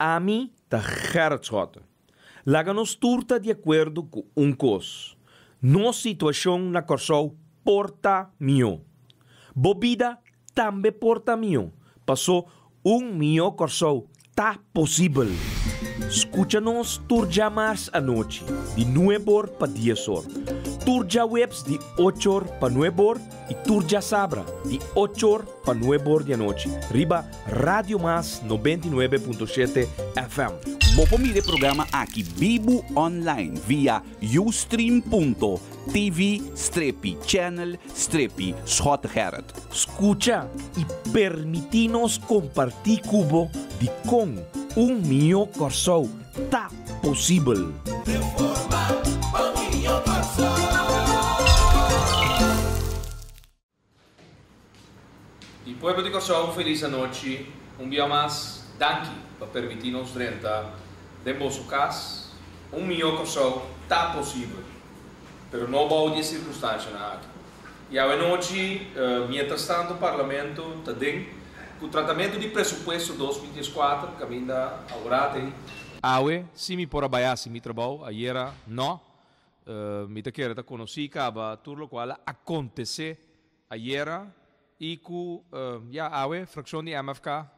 A mim, tá Gerrit Schotten. Laga nos turta de acordo com coisa. Nossa situação na Corsou porta mio. Bobida também porta mio. Passou mio Corsou. Tá possível. Escucha-nos turja mais à noite, de 9 para 10 horas. Turja webs de 8 horas para 9 horas e turja sabra de 8 horas para 9 horas da noite. Riba Radio Mas 99.7 FM. Mopo mire programa aqui Bibo online via ustream.tv/channel/Schot Gerrit. Escucha e permite-nos compartilhar cubo de com mio Corsou. Tá possível. E pueblo de Corsou, feliz noite. Dia mais, danke para permitir-nos rentar de vosso casa. Mio Corsou tá possível. Pero não há de circunstância na aqui. E a noite, mientras tanto, o parlamento está dentro o tratamento de presupuesto 2024, que ainda agora tem. Awe, se me por abaixar, se me trabalho, ayer não, me te quero conhecer, acaba tudo o qual aconteceu ayer e com awe, fração de MFK,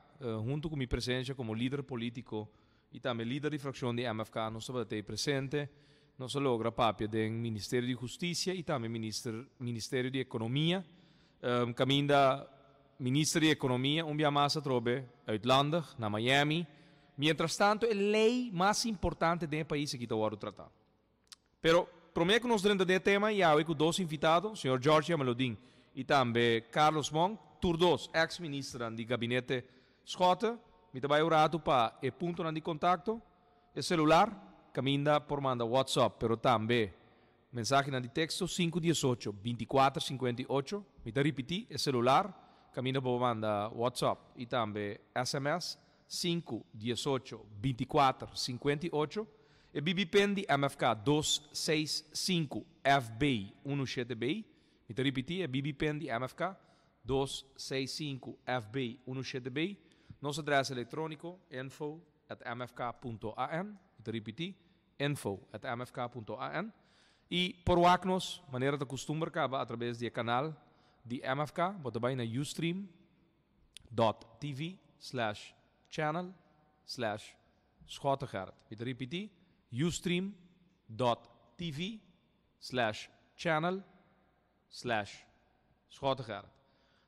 junto com minha presença como líder político e também líder de fração de MFK, nós estamos presente, nós logra papel do Ministério de Justiça e também Ministério de Economia, caminda Ministro de Economia, dia mais trobe uitlandig, na Miami. Mientras tanto, a lei mais importante do país que está a tratar. Pero, prometo que nós dentro do tema, e há com dois invitados, o senhor Jorge Melodin e também Carlos Monk, todos ex-ministros do gabinete Schotten, me trabalho rato para o ponto de contato, o celular, caminda por manda WhatsApp, pero também mensagem de texto 518-2458, me te repetir, o celular, caminho por manda WhatsApp e também SMS 518-2458 e BBPN de MFK 265 FBI 17B. Me te repetir, é BBPN de MFK 265 FBI 17B. Nosso endereço eletrônico info@mfk.an. Me te repetir, info@mfk.an. E por wagnos, maneira de costume, acaba através do canal de MFK, bota bem na ustream.tv/channel/Schot Gerrit. Me repetir, ustream.tv/channel/Schot Gerrit.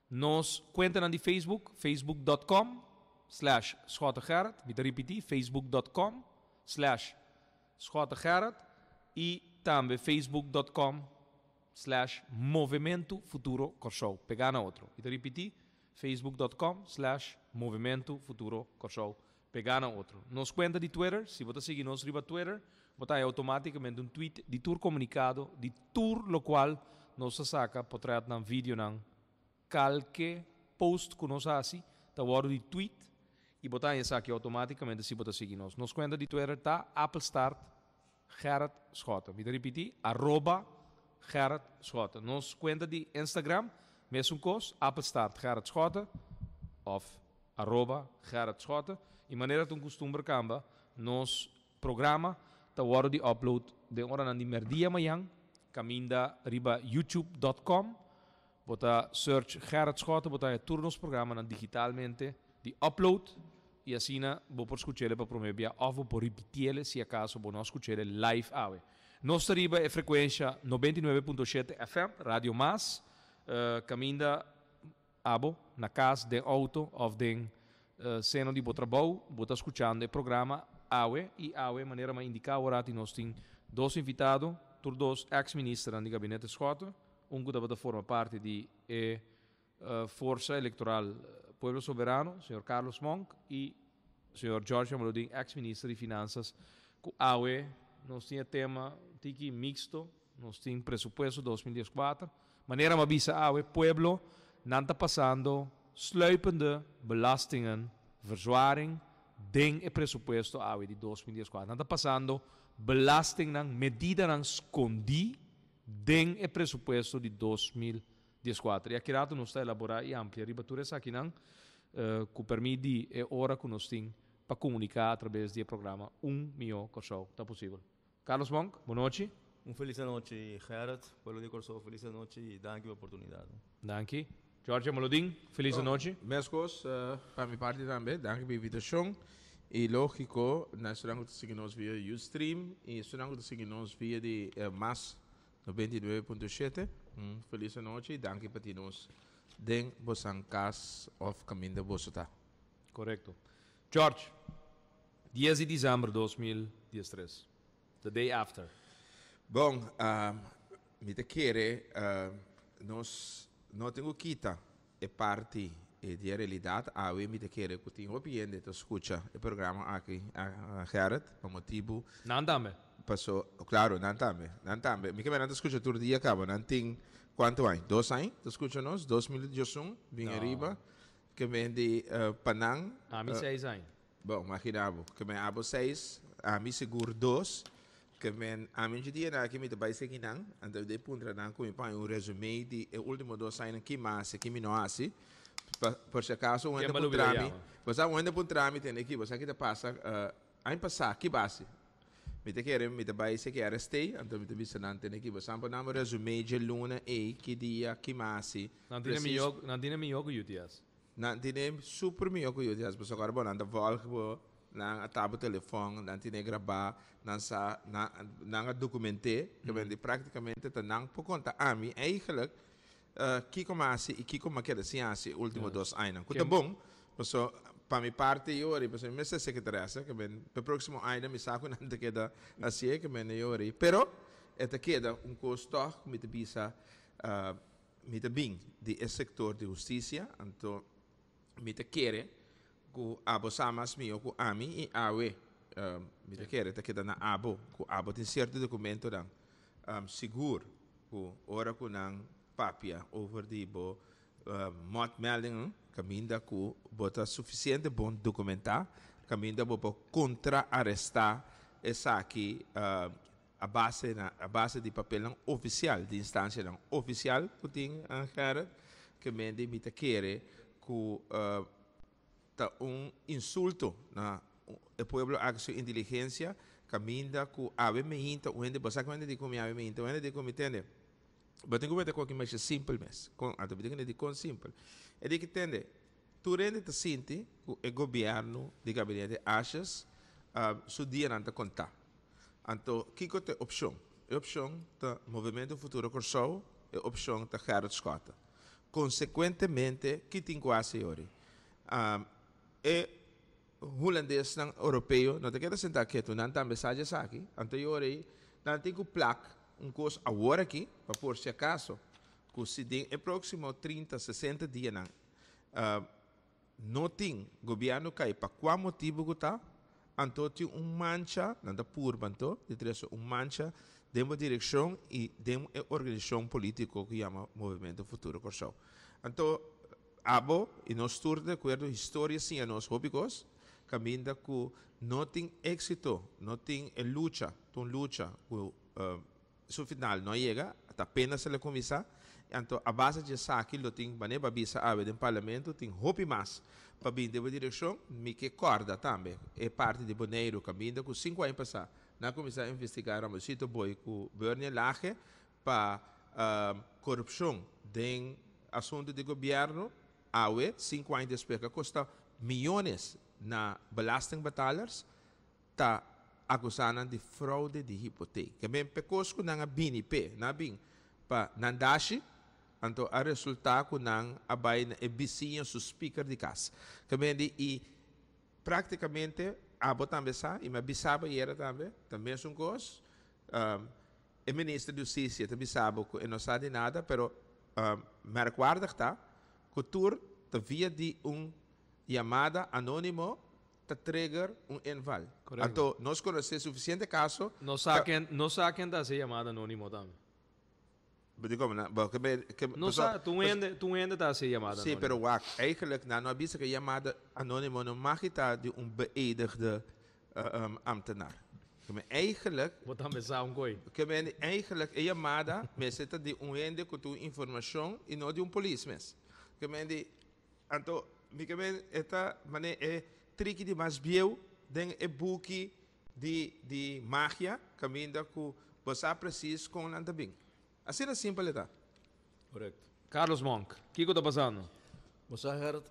Nos conta na Facebook, facebook.com/Schot Gerrit. Me repetir, facebook.com/Schot Gerrit e também facebook.com/Movimento Futuro Corsou. Pegar na outro. E te repetir, facebook.com/Movimento Futuro Corsou. Pegar na outro. Nos conta de Twitter, se você seguir nos riba Twitter, botar automaticamente um tweet de tour comunicado, de tour lo qual nos saca, potrá na vídeo nan qualquer post que nos assim, tá hora de tweet e botar essa aqui automaticamente se você seguir nos. Nos conta de Twitter tá Apple Start Gerrit Schotten. Me te repetir, @Gerrit Schotten. Nos conta de Instagram, mesmo coisa, Appelstart Gerrit Schotten of @Gerrit Schotten. E maneira que costume camba, nos programa tá hora de upload de hora na de merdia manhã, caminda riba youtube.com, bota search Gerrit Schotten, bota turnos programa digitalmente de upload e assim vou por escutar para promover ou por repetir se acaso vou não escutar live ave. Nós arriba a frequência 99.7 FM, Radio Mas, caminda abo na casa de auto ou de cena de trabalho, bota escutando o programa AWE e AWE maneira mais indicar o horário nós temos dois invitados, dois ex-ministros do gabinete Schotten, que forma parte de força eleitoral Pueblo Soberano, Sr. Carlos Monk e Sr. Jorge Melodin, ex-ministro de Finanças, com AWE nós temos tema tiki mixto, nós temos presupuesto 2014, maneira mais bisa AWE Pueblo não está passando sluipende belastingen, verzwaring, den e presupuesto AWE de 2014. Não está passando belasting ng medida ng escondi den e presupuesto de 2014. E aqui nós está elaborar e amplia ribatura aqui não que permite e hora que nós temos para comunicar através do programa Milhão Corso. Está possível. Carlos Monk, boa noite. Feliz noite, Gerard. Pueblo de Corso, feliz noite e danke pela oportunidade. Danke. Jorge Molodin, feliz noite. Mescos, para minha parte também, danke pela invitação. E lógico, nós estamos seguindo via Ustream e estamos seguindo via de MAS 92.7. Feliz noite e danke para nós. Den bosan cas of caminho de Bosota. Correto. George, 10 de dezembro de 2013. The day after. Bom, me te quere, nós não temos quita é parte de realidade. Me te quere que tenho opinião de escuta o programa aqui a Gerard, por motivo. Não também. Passou, claro, não também. Me que não escuta todo dia acaba, não tem quanto ano? 2 anos, escuta nós, 2018, vim arriba, que vem de Panang. A mim 6 anos. Bom, imaginava, que vem abo 6, a mim seguro 2. Que men a mim dia na que me te vai seguir não, então de ponto não como para resumé de último 2 anos que mais que me não assim, por se acaso o anda por trâmite, você o anda por trâmite tem aqui, você que te passa ano passado que base, me te quer me te vai seguir arrestei, então me te visa não tem aqui, você não namo resumé de luna e que dia que mais não tinha melhor que UTS, não tinha super melhor que UTS, mas agora bom anda volta na tabo telefone, não tinha gravar, não documenté, que vende praticamente não por conta a mim eigenlijk que como assim e que como quer assim último 2 anos. Então bom, então para minha parte eu ori, para minha secretária, que vem para próximo ano me saco não te queda assim que vem eu ori, pero te queda custo me te bisa me te bem de setor de justiça, então me te quer ku abo samas mio ku ami e awe me te quer te queda na abo ku abo tem certo documento dan seguro ku ora ku nang papia over di bo mot melding caminda ku bota suficiente bom documentar caminda bo contra arrestar essa aqui a base de papel oficial de instância não oficial que tem cara que me te quer ku insulto na o pueblo a sua inteligência caminha com ave meinta o ende bosa quando de comer ave meinta o ende de comer entende mas tem que ver com que mais simples mas com a tu tem que com simples é de que entende tu rende te sente o governo de gabinete achas su dia não te contar então que que é opção da movimento futuro Corso é opção da Gerard Scott consequentemente que tem quase ori e holandês não europeu não te quer sentar aqui tu não tem mensagem aqui anterior não tem que placa coisa agora aqui para por se acaso que se tem próximo 30 60 dias não tem governo cai para qual motivo que está então tem mancha não dá por banto de três mancha de uma direção e de uma organização política que chama Movimento Futuro Corso então abo e nós todos de acordo história sim a nós hóbicos caminha que não tem êxito não tem luta que no final não chega apenas se le começa então a base de saque lo tem bane babisa ave do parlamento tem hopi mais para vir de direção me que corda também é parte de boneiro caminha que 5 anos passar na começar a investigar a sítio boi com Bernie Lache para corrupção de assunto de governo awe 5 anos depois que custa milhões na belastingbetalers ta acusando de fraude de hipoteca que bem pecosco na BNP na bem pa nandashi então a resultado com na abai na vizinho su speaker de casa que bem e praticamente abo também sa e me bisaba era também é coisa o ministro de justiça também sabe que não sabe nada pero me recuerda que cultura via de chamada anônimo te trigger inval. Então, nós conhecemos suficiente caso. Não saquen dessa chamada anônimo também. Não sabe, tu ainda dessa chamada anônimo. Sim, pero eigenlijk não avisa que chamada anônimo não mag estar de beëdigde ambtenaar. Eigenlijk, eigenlijk a chamada meseta de ende com tua informação e não de policeman. Então, esta maneira é trick de mais biel, tem e buki de magia, caminho que você precisa com nada bem. Assim é simples, tá? Correto. Carlos Monk, o que está passando? Você Gerard,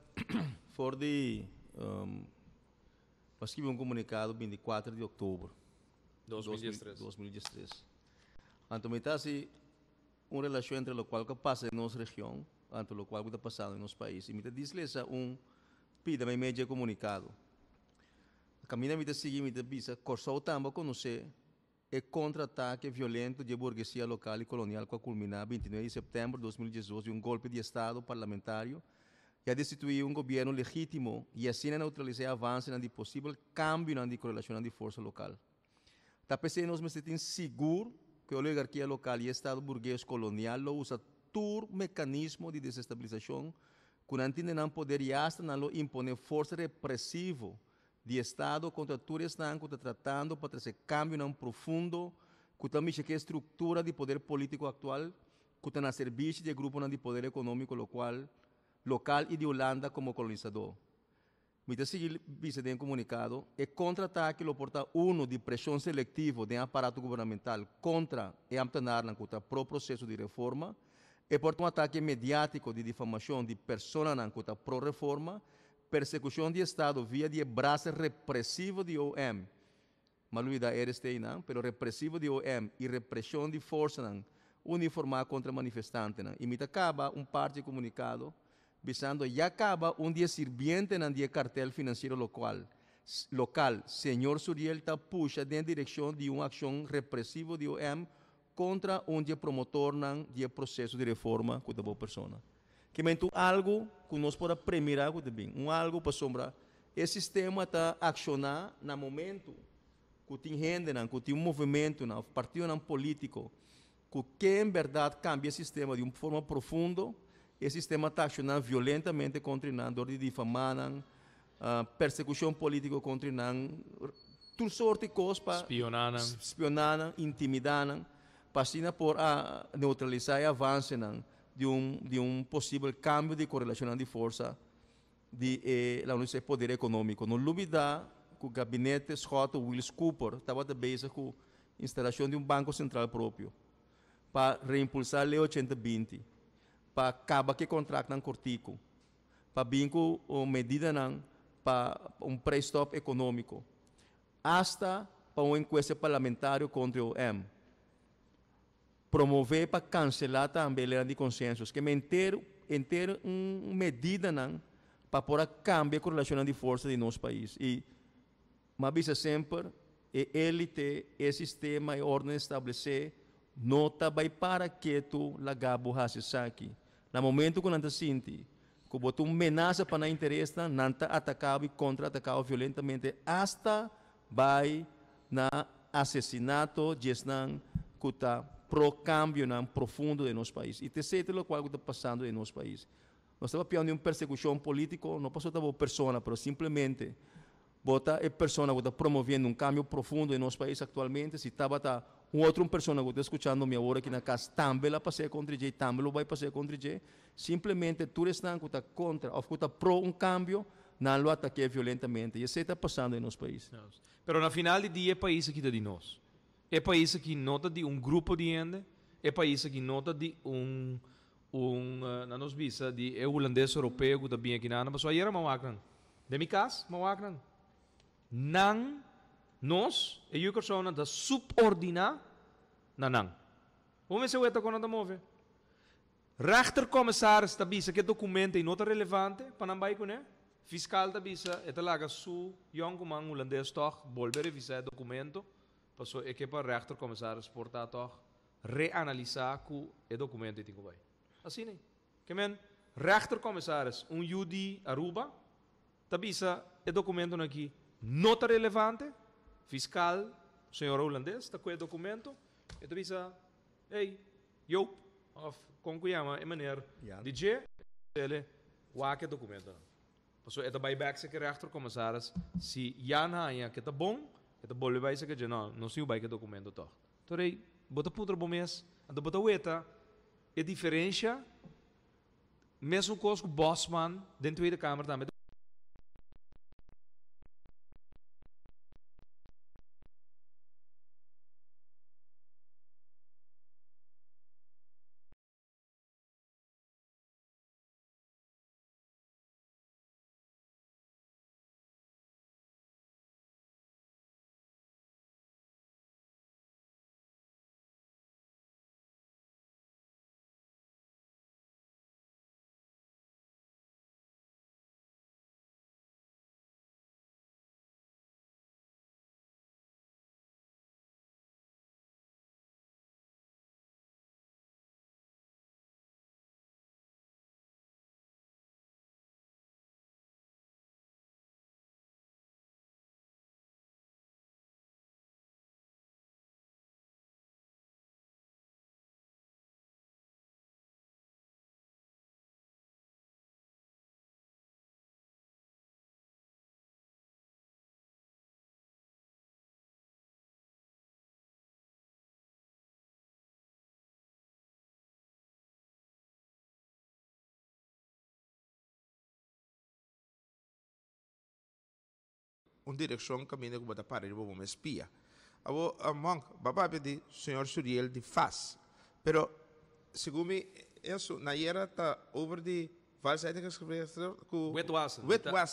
for de escrever um comunicado 24 de outubro 2013. Então, está assim uma relação entre o qual que passa em nossa região, entre o qual que está passando em nosso país. E me diz pida me media comunicado. Caminha me seguir me visa Corsou também conhecer o contra-ataque violento de burguesia local e colonial que culminar 29 de setembro de 2018 de golpe de Estado parlamentar e a destituir governo legítimo e assim neutralizar avanços de possível cambio na correlação de força local. Está pensando nós me sentimos seguro que a oligarquia local e o Estado burguês colonial lo usa todo mecanismo de desestabilização que não poder e hasta não imponer força repressiva de Estado contra tudo estão que está tratando para trazer cambio não profundo que também que a estrutura de poder político atual que está na serviço de grupo de poder econômico local e de Holanda como colonizador. Me seguir vice de comunicado é contra-ataque lo porta uno de pressão seletiva de aparato governamental contra e amtenar na cuta pro processo de reforma e porta ataque mediático de difamação de pessoas na cuta pro reforma, persecução de Estado via de braço repressivo de OM. Maluida RST não, pero repressivo de OM e repressão de força não uniformada contra manifestantes não. E me acaba parte comunicado visando já acaba dia sirviente na dia cartel financeiro local, senhor Suriel está puxa dentro da direção de uma ação repressiva de OM contra dia promotor de processo de reforma com a boa pessoa. Que mento algo que nós podemos premiar com bem, algo para sombra, esse sistema está accionar no momento que tem gente, que tem movimento, partido político, que em verdade cambia o sistema de uma forma profunda. O sistema está accionando violentamente contra o de difamar, persecução política contra toda sorte de coisas para espionar, intimidar, para por neutralizar e avançar de possível cambio de correlação de força de poder econômico. Não duvida que o gabinete Scott Willis Cooper estava busy com a instalação de banco central próprio para reimpulsar a Lei 8020. Para acabar com o contrato não cortico, para vinco medida não para pré-stop econômico, hasta para encuesta parlamentar contra o M. Promover para cancelar também a lei de consensos, que manter medida não para pôr cambiar a correlação de força de nosso país. E, mas sempre, a elite, o sistema e a ordem estabelecer, não está para que tu lagabo hasse aqui. No momento que nós sentimos que botou uma ameaça para não interesse, não está atacado e contra-atacado violentamente, hasta vai na assassinato de que está pro-câmbio profundo de nosso país. E terceiro, o qual está passando em nosso país. Nós estamos piando uma persecução política, não passou da boa pessoa, mas simplesmente bota a pessoa que está promovendo um cambio profundo em nosso país atualmente, se estava outra pessoa que está escutando minha hora aqui na casa, também lá passei contra ele, também vai passar contra ele, simplesmente tu estás que está contra, ou que está pro cambio, não lo ataque violentamente. E isso está passando em nosso país. Pero na final do dia é país aqui de nós. É país que nota de grupo de gente, é país que nota de na nos visa de holandês europeu que está bem aqui na mas aí era mawakran. De mi casa, mawakran. Nang nós, e eu persona da subordinar na nang. Como se ueta quando move? Rechtercommissaris está bisa que documento e nota relevante para não vai com fiscal está bisa é talaga su jong kumang holandês toch volver revisar documento passo é que para rechtercommissaris portar toch reanalisar ku e documento e tingo vai. Assim né? Que men rechtercommissaris UD Aruba está bisa e documento aqui nota relevante fiscal senhor holandês está com o documento e está bisa ei eu of com kuyama e maneira DJ ele waak documento. Passo é da buyback se que rechtercommissaris se já na que tá bom é da bolhe vai se que não se o vai que documento toch. Torei bota putra bom mês anda bota ueta é diferença mesmo coisa que Bosman dentro da câmara também uma direção caminho que bota para ele uma espia. Abo monk, baba pedi senhor Suriel de faz. Pero segundo me isso na era tá over de falsidade que escreveu com Witwassen.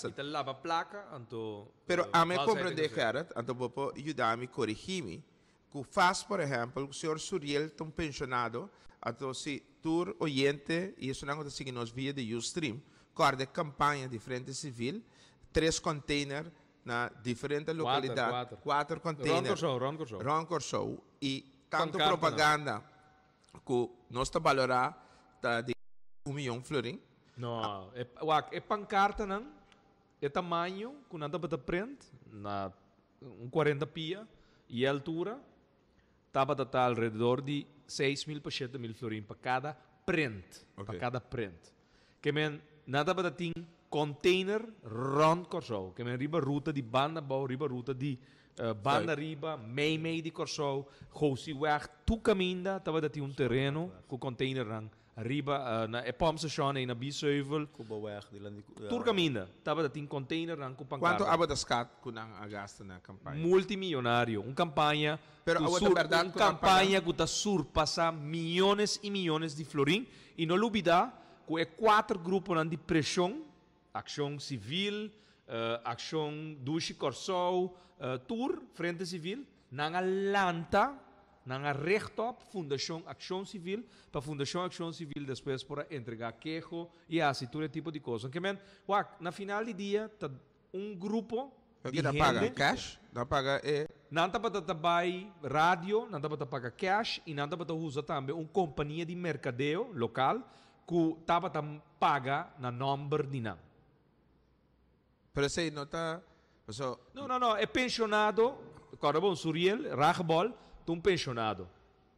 Ita lava placa, anto... Pero a me compreender que era, então vou ajudar a me corrigir-me, que faz, por exemplo, o senhor Suriel tão pensionado, então se tu oyente, e isso não acontece que nos via de Ustream, corre campanha de frente civil, 3 containers na diferentes localidades, 4 containers, Ron Corso, e tanto propaganda que nós está valorar de 1 milhão florim. Não, é pancarta não, é tamanho, que nada para print, na 40 pia, e a altura, estava a estar alrededor de 6.000 para 7.000 florim para cada print, para cada print. Que men, nada para ter container rond Corso, que men riba ruta de banda bau, riba ruta de banda riba, meio de Corso, house weg, tu caminda, estava a ter terreno com container rang. Arriba na pumpstation e na B7 tur caminda estava a container rang com pancarta. Quanto aba das cat que não gasta na campanha? Multimilionário, campanha campanha que está surpassa milhões e milhões de florim e não olvidar que é 4 grupos de pressão, ação civil, ação Dushi Corso, tour frente civil, na lanta na rechtop Fundação Ação Civil, para Fundação Ação Civil depois para entregar queijo e assim todo tipo de coisa. Que men, na final do dia, tá grupo de gente... Não paga cash? Não paga... Não está para trabalhar rádio, não está para pagar cash e não está para usar também uma companhia de mercadeo local que está para pagar na número de não. Pero sei, não está... Não, é pensionado, Corabon Suriel, Ragbol, um pensionado.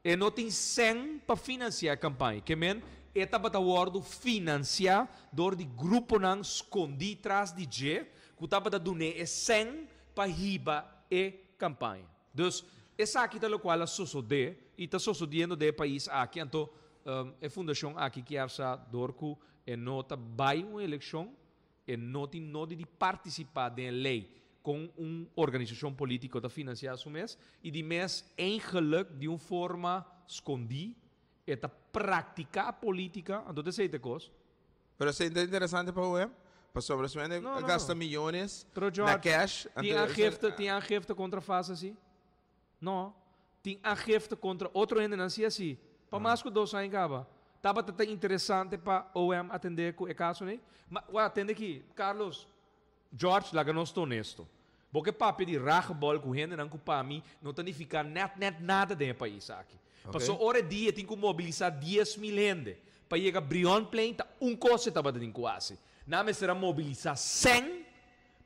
E não tem 100 para financiar a campanha. Que men, é para o financiar dor de grupo não escondi atrás de G, que está para dar 100 para riba e campanha. Então, essa aqui é o qual a sucede e está sucedendo de país aqui. Então, a fundação aqui que essa dor que não está vai uma eleição e não tem de participar da lei com uma organização política da financiar o mês e de mês eigenlijk de uma forma escondida e da praticar a política então desse coisa. Mas é interessante para o sobre se gasta milhões na cash. Tem a refta contra faz assim? Não. Tem a refta contra outro ainda não assim. Para mais que 2 anos acaba. Estava interessante para o atender com o caso, né? Mas atende aqui, Carlos. George, lá que não estou honesto. Porque para pedir ragbol com gente não para mim, não tem que ficar net nada dentro do país aqui. Passou hora dia tem que mobilizar 10.000 gente. Para chegar a Brion Plain, coisa estava dentro quase. Não me será mobilizar 100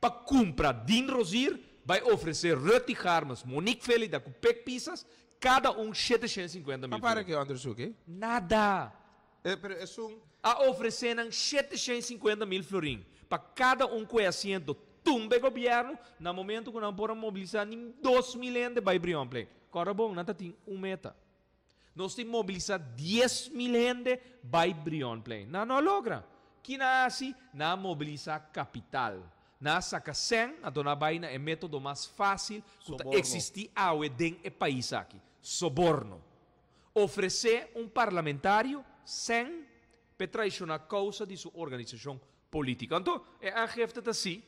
para comprar Din Rosir, vai oferecer Ruti Harmas, Monique Feli, da Cupec Pisas, cada 750 mil. Para que Anderson, ok? Nada. A oferecer 750 mil florim. Para cada que é assento, tumbe governo, no momento que não podem mobilizar nem 2.000 gente para Brion Plain. Agora bom, não tem meta. Nós temos que mobilizar 10.000 gente para Brion Plain. Não logra. Que nasce na mobilizar capital. Na saca 100, a dona Baina é método mais fácil que existir dentro do país aqui. Soborno. Oferecer parlamentário 100 para traicionar a causa de sua organização política. Então, a jefe está assim.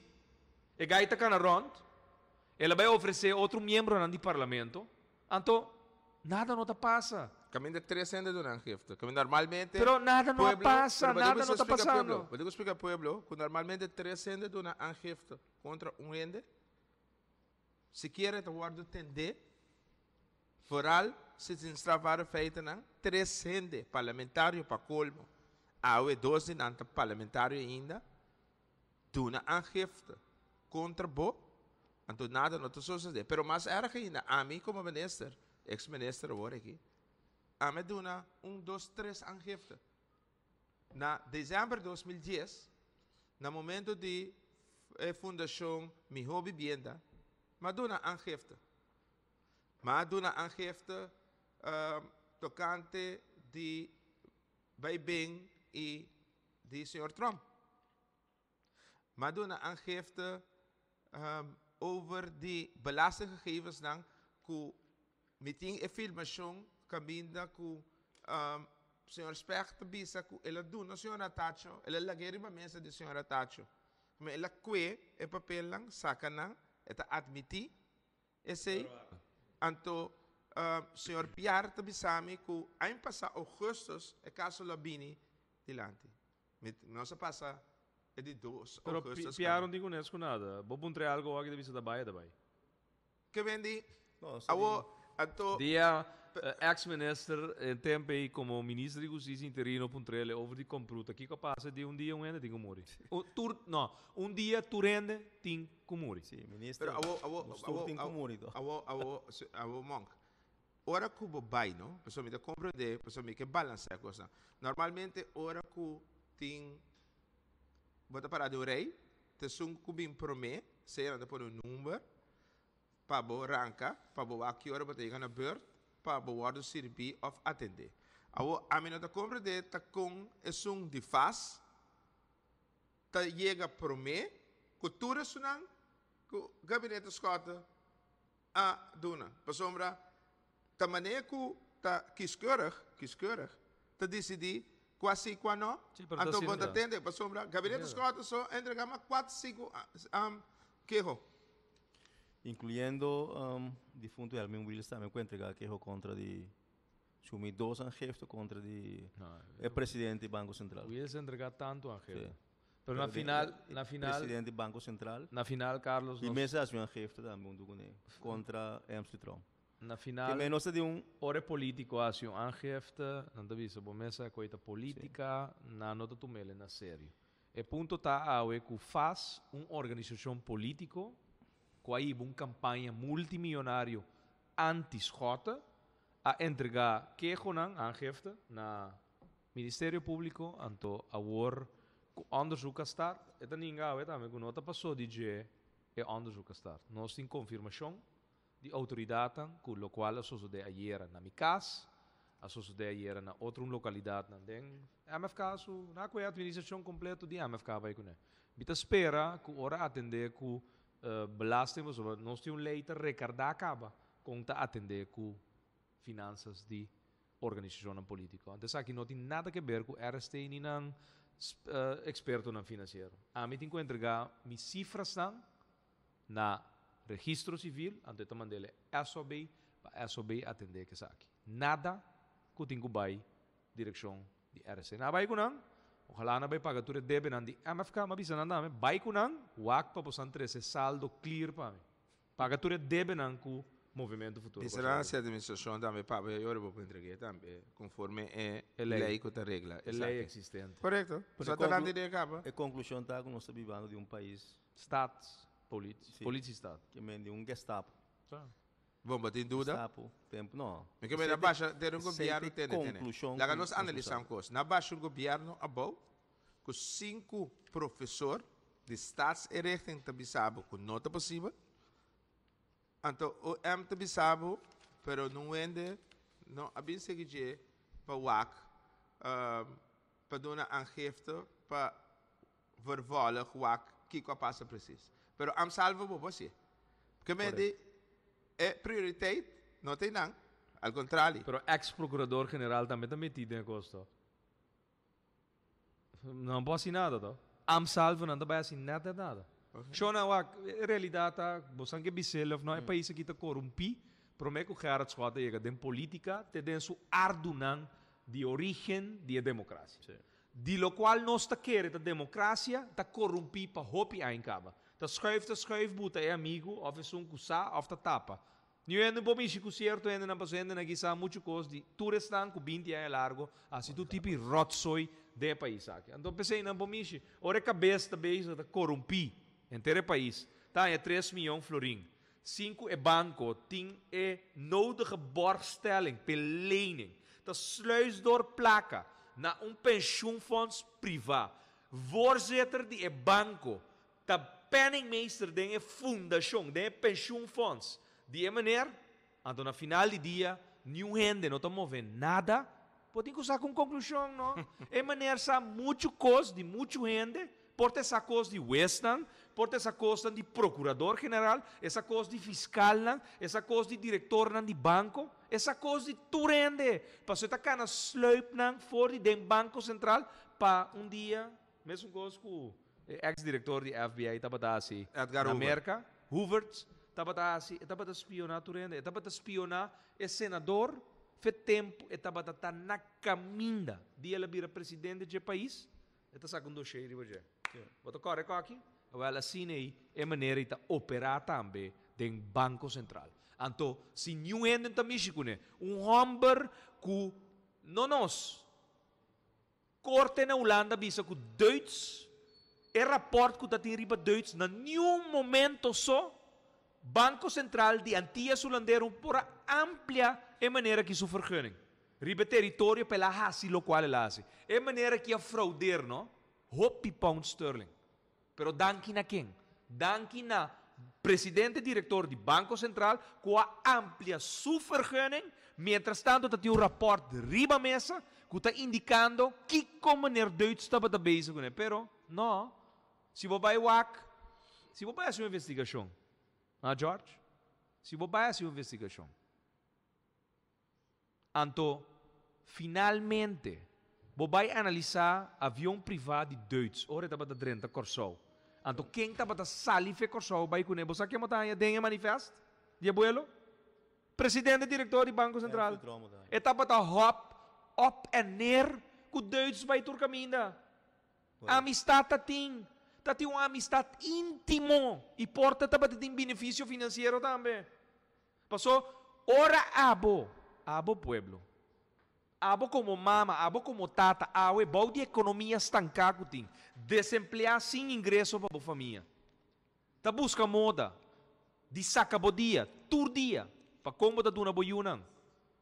A gaita canaront. Ela vai oferecer outro membro do parlamento. Então, nada não passa. Caminho de 300 do jefe. Caminho normalmente... Pero nada não passa, nada não está passando. Vou explicar ao pueblo que normalmente 300 do jefe contra gente. Se quer, te guardo entender. Foral, se destravar feita, 300 parlamentário para colmo. Há 12 parlamentário ainda. Do jefe contra bo. Então nada não sucede. Pero mais era que ainda, a mim como ministro, ex-ministro agora aqui, a mim duna 1, 2, 3 jefe. Na dezembro de 2010, no momento de fundação Miho Vivienda, Maduna jefe. Maduna jefe tocante de Biden e de Sr. Trump. Maduna jefe over de belastinggegevens dan ku meeting e filmação cabinda ku senhor Specht bisa ku ela do no senhor Tacho ela lageri ba mesa de senhor Tacho mas ela que e papel lang saka nang eta admiti esse anto senhor Pierre tabisami ku ain passa augustus e caso labini dilante nossa passa é de 2 Pero augustus Piaro não digo nesco nada. Vou puntre algo aqui de vista da baia da baia. que vendi No, awo anto Dia ex-minister em tempo aí como ministro de justiça interino puntrele over de compruta. Aqui que passa de dia ende tem que morrer. Um dia tu rende tem que morrer. Sim, ministro. pero awo awo monk ora que o bai no pessoa me compreender pessoa me que balancear a coisa normalmente ora que tem bota para do rei te sung kubim prome se anda por um número para bo ranca para bo aqui ora bota na beurt para bo word servir of atender awo a mim não compreender tá com é sung de faz tá chega prome cultura sunang ku gabinete escota a duna pasombra ta maneira que ta kiskeurig ta decidir quase quando Sim, pero anto tá bom sendo atende pasombra gabinete escota só entrega mais 4 5 quejo incluindo defunto Elmin Willis também que entregar que contra de sumi 2 aangifte contra de o presidente do Banco Central. Willis entregar tanto a Sim. gente. Pero na final, presidente do Banco Central. na final Carlos, E mesmo assim aangifte também contra MC Trump. na Que final, menos de ore político assim, aangifte, não te visto, bom mesa coisa política, na nota tu mele na sério. E ponto tá awe que faz organização político, com aí uma campanha multimilionário anti-schota, a entregar quejonan aangifte na Ministério Público, anto a war onderzoek start. Het is niet gauw, dat we nota passou DJ e onderzoek start. Nós temos confirmação de autoriteiten, com o qual a sociedade ayer na minha casa, a sociedade ayer na outra localidade, na den MFK, na qual a administração completa de MFK vai com ele. Bita espera que ora atender com belasting, nós temos lei que recordar acaba com atender com finanças de organização política. Então, aqui não tem nada a ver com RST nem não experto na financeiro. A mim tenho que entregar minhas cifras na registro civil, ante eu mandei SOB, para SOB atender que aqui. Nada que eu tenho que vai direção de RST. Na vai com não, ojalá na vai pagar tudo deve não de MFK, mas bisa não, vai com não, o acto para poder esse saldo clear para mim. Paga tudo deve não com movimento futuro. Isso não se a administração também para eu vou entregar também conforme é lei que está regla. É lei existente. Correto. Só está de acaba. A conclusão está que nós estamos vivendo de um país Staat, politie staat. que vem de Gestapo. Bom, mas tem dúvida? Gestapo, tempo não. Porque na baixa ter um governo tem conclusão. Lá nós analisamos coisas. Na baixa um governo abou com 5 professores de staatsrechten te bisabo com nota possível. Então, o te bisabo, pero não vende, não abin seguir para o WAC, para dar aangifte para vervolgen o WAC que passa precisa. Pero am salvo por você. Porque me é prioriteit, não tem não. Al contrário. Pero ex-procurador-general também está metido em costa. Não pode assinar nada, tá? Am salvo não vai assinar nada. Só na realidade, você que bisel of não é país que está corrompido, promete que a gente chega de política, tem sua ardunan de origem de democracia. De lo qual nós está querendo a democracia, está corrompido para hopi aincaba. Tá schuift, buta é amigo, of é um cusa, of tá tapa. Não é no bomichi que certo ainda na passando na guisa muito coisa de turistan com 20 anos largo, assim tu tipo rotsoi de país aqui. Então pensei na bomichi, ora cabeça também está corrompido em todo o país. Tá é 3 milhões florim. 5 é banco, tem é nodige borgstelling, belening. Tá sluisdor placa na pensioenfonds privaat. Voorzitter die é banco, tá penningmeester de é fundação, de é pensioenfonds. Die meneer, então na final do dia, nenhum rende, não está movendo nada, pode usar com conclusão, não? É maneira sabe muito coisa de muito rende, porta essa coisa de Western, porta essa coisa de procurador-general, essa coisa de fiscal, essa coisa de diretor de banco, essa coisa de turende. Para você estar na sluip fora de banco central, para dia, mesmo coisa que o ex-diretor de FBI estava assim, Edgar na Hoover. América, Hoover, estava assim, estava espionar turende, estava espionar o senador, fez tempo, estava na caminha de ele vir presidente do país. Ito sa kundo shady ba dyan? Boto kore ko aqui? Well, assim aí, é maneira de operar também dentro do Banco Central. Então, se New England ta Michigan, homem que não nós, corte na Holanda, bisa que Duits, é rapport que está riba Duits, na nenhum momento só, Banco Central de Antillas Holandero por amplia é maneira que sua vergunning. Riba território pela hasi lo qual ela hace. É maneira que a fraudeer, não? Hopi pound sterling. Pero danki na quem? Danki na presidente diretor do Banco Central com a amplia sua vergunning, mientras tanto está um rapport de riba mesa que está indicando que como maneira Duits estava da base com ele. Pero, não. Se você vai WAC, se você vai fazer uma investigação, George? Se você vai fazer uma investigação, então, finalmente, você vai analisar avião privado de Duits. Ora, estava da drenta Corsol. Então, quem estava da salife Corsol vai com ele? Você quer matar a dengue manifesto? De abuelo? Presidente e diretor do Banco Central. Estava da hop, up and neer, que Duits vai tur caminho. Amistad tem. Tem uma amistad íntimo. E porta estava tem benefício financeiro também. Passou, ora abo pueblo. Abo como mama, abo como tata, awe bom de economia estancada tem. Desemplear sem ingresso para a família. Tá busca moda. De saca bo dia, tur dia, para como da duna boyunan.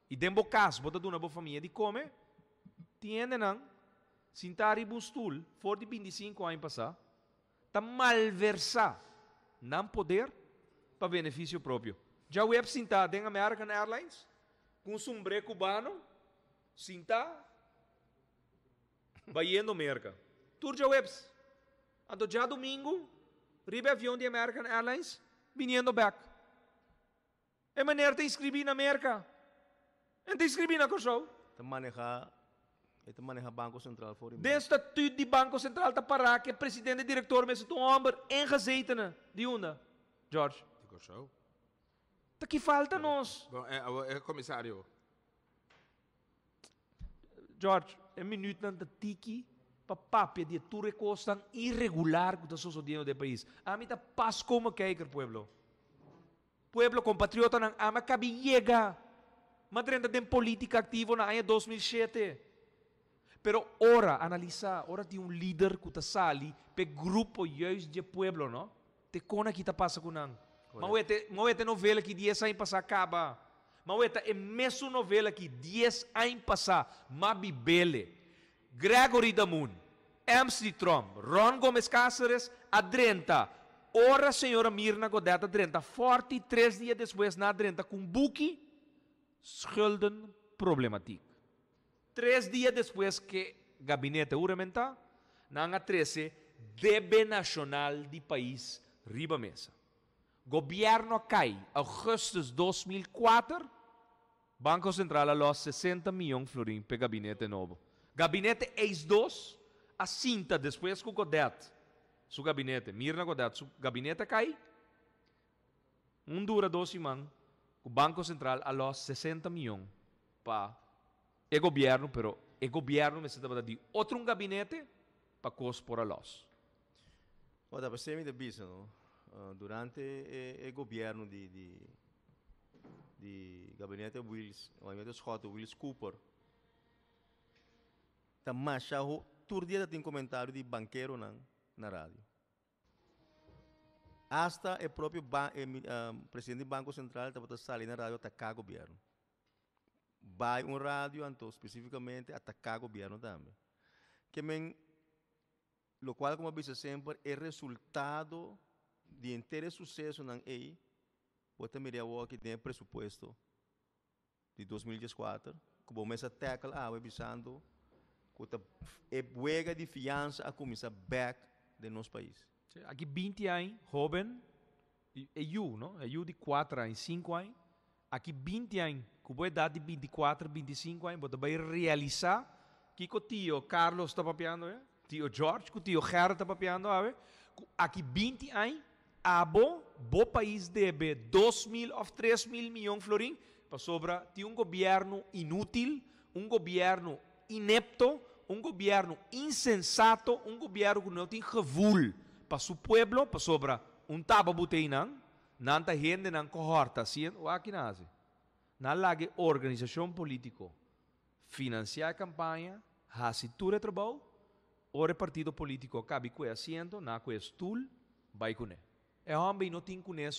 E dembo cas, boda duna bo família de come. Tiende não? Sintari bustul, for de 25 anos passar, tá malversar não poder para benefício próprio. Já o web sintado em American Airlines, com sombrero cubano, sinta, vai indo merca. Turja webs. Ando já domingo, ribe avião de American Airlines, vindo back. É maneira de inscrever na merca. É de inscrever na Corsol. Ito maneja Banco Central for Desta tudo de Banco Central tá para que presidente e diretor mesmo do homem engazeita de onda. George. Digo show. Tá que falta nós. Bom, é comissário. George, é minuto na tiki para papia de tudo costa irregular que está sucedendo no país. A mim tá paz como que é pueblo. Pueblo compatriota não ama cabe chega. Madrenda tem política ativa na ano 2007. Pero ora analisar, ora de um líder que está sali pe grupo juist de pueblo, não? Te cona que tá passa com não. Mauete novela que 10 anos passar acaba. Mauete é mesmo novela que 10 anos passar, Mabibele, Gregory Damun, MC Trump, Ron Gomes Cáceres, Adrenta, ora senhora Mirna Godeta Adrenta, 43 dias depois na Adrenta com Buki, schulden problemático. 3 dias depois que gabinete uramentar, na 13, debe nacional do país riba mesa. Governo cai, agosto de 2004, Banco Central alô 60 milhões florim para gabinete novo. Gabinete ex-2, a cinta depois que o Godet, seu gabinete, Mirna Godet, seu gabinete cai, dura 2 semanas, o Banco Central alô 60 milhões para o governo, pero o governo necessita de outro gabinete para cos por alós. Ora, para ser de bisa, no? Durante o governo de gabinete Wills, o gabinete Scott Wills Cooper, também já todo dia tem comentário de banqueiro na rádio. Hasta o próprio presidente do Banco Central estava saindo na rádio atacar o governo. Vai rádio, então, especificamente, atacar o governo também. Que lo qual, como eu disse sempre, é resultado de inteiro sucesso na EI, você me que tem presupuesto de 2014, que o mês tackle, avisando, que é buega de fiança a começar back de nosso país. Aqui 20 anos, jovem, é eu, não? É eu de 4 anos, 5 anos. Aqui 20 anos, com a idade de 24, 25 anos, você vai realizar que o tio Carlos está papiando, tio George, que o tio Gerard está papiando, aqui 20 anos, o país deve 2.000 ou 3.000 milhões de florins para sobra de governo inútil, governo inepto, governo insensato, governo que não tem revul para seu povo, para sobra taba buteinan, nanta gente nan cohorta, assim, o aqui nasce. Na lage organização político, financiar a campanha, hasitura trabalho, o partido político cabe com assento, na com estul, vai com ele. É homem não tem com net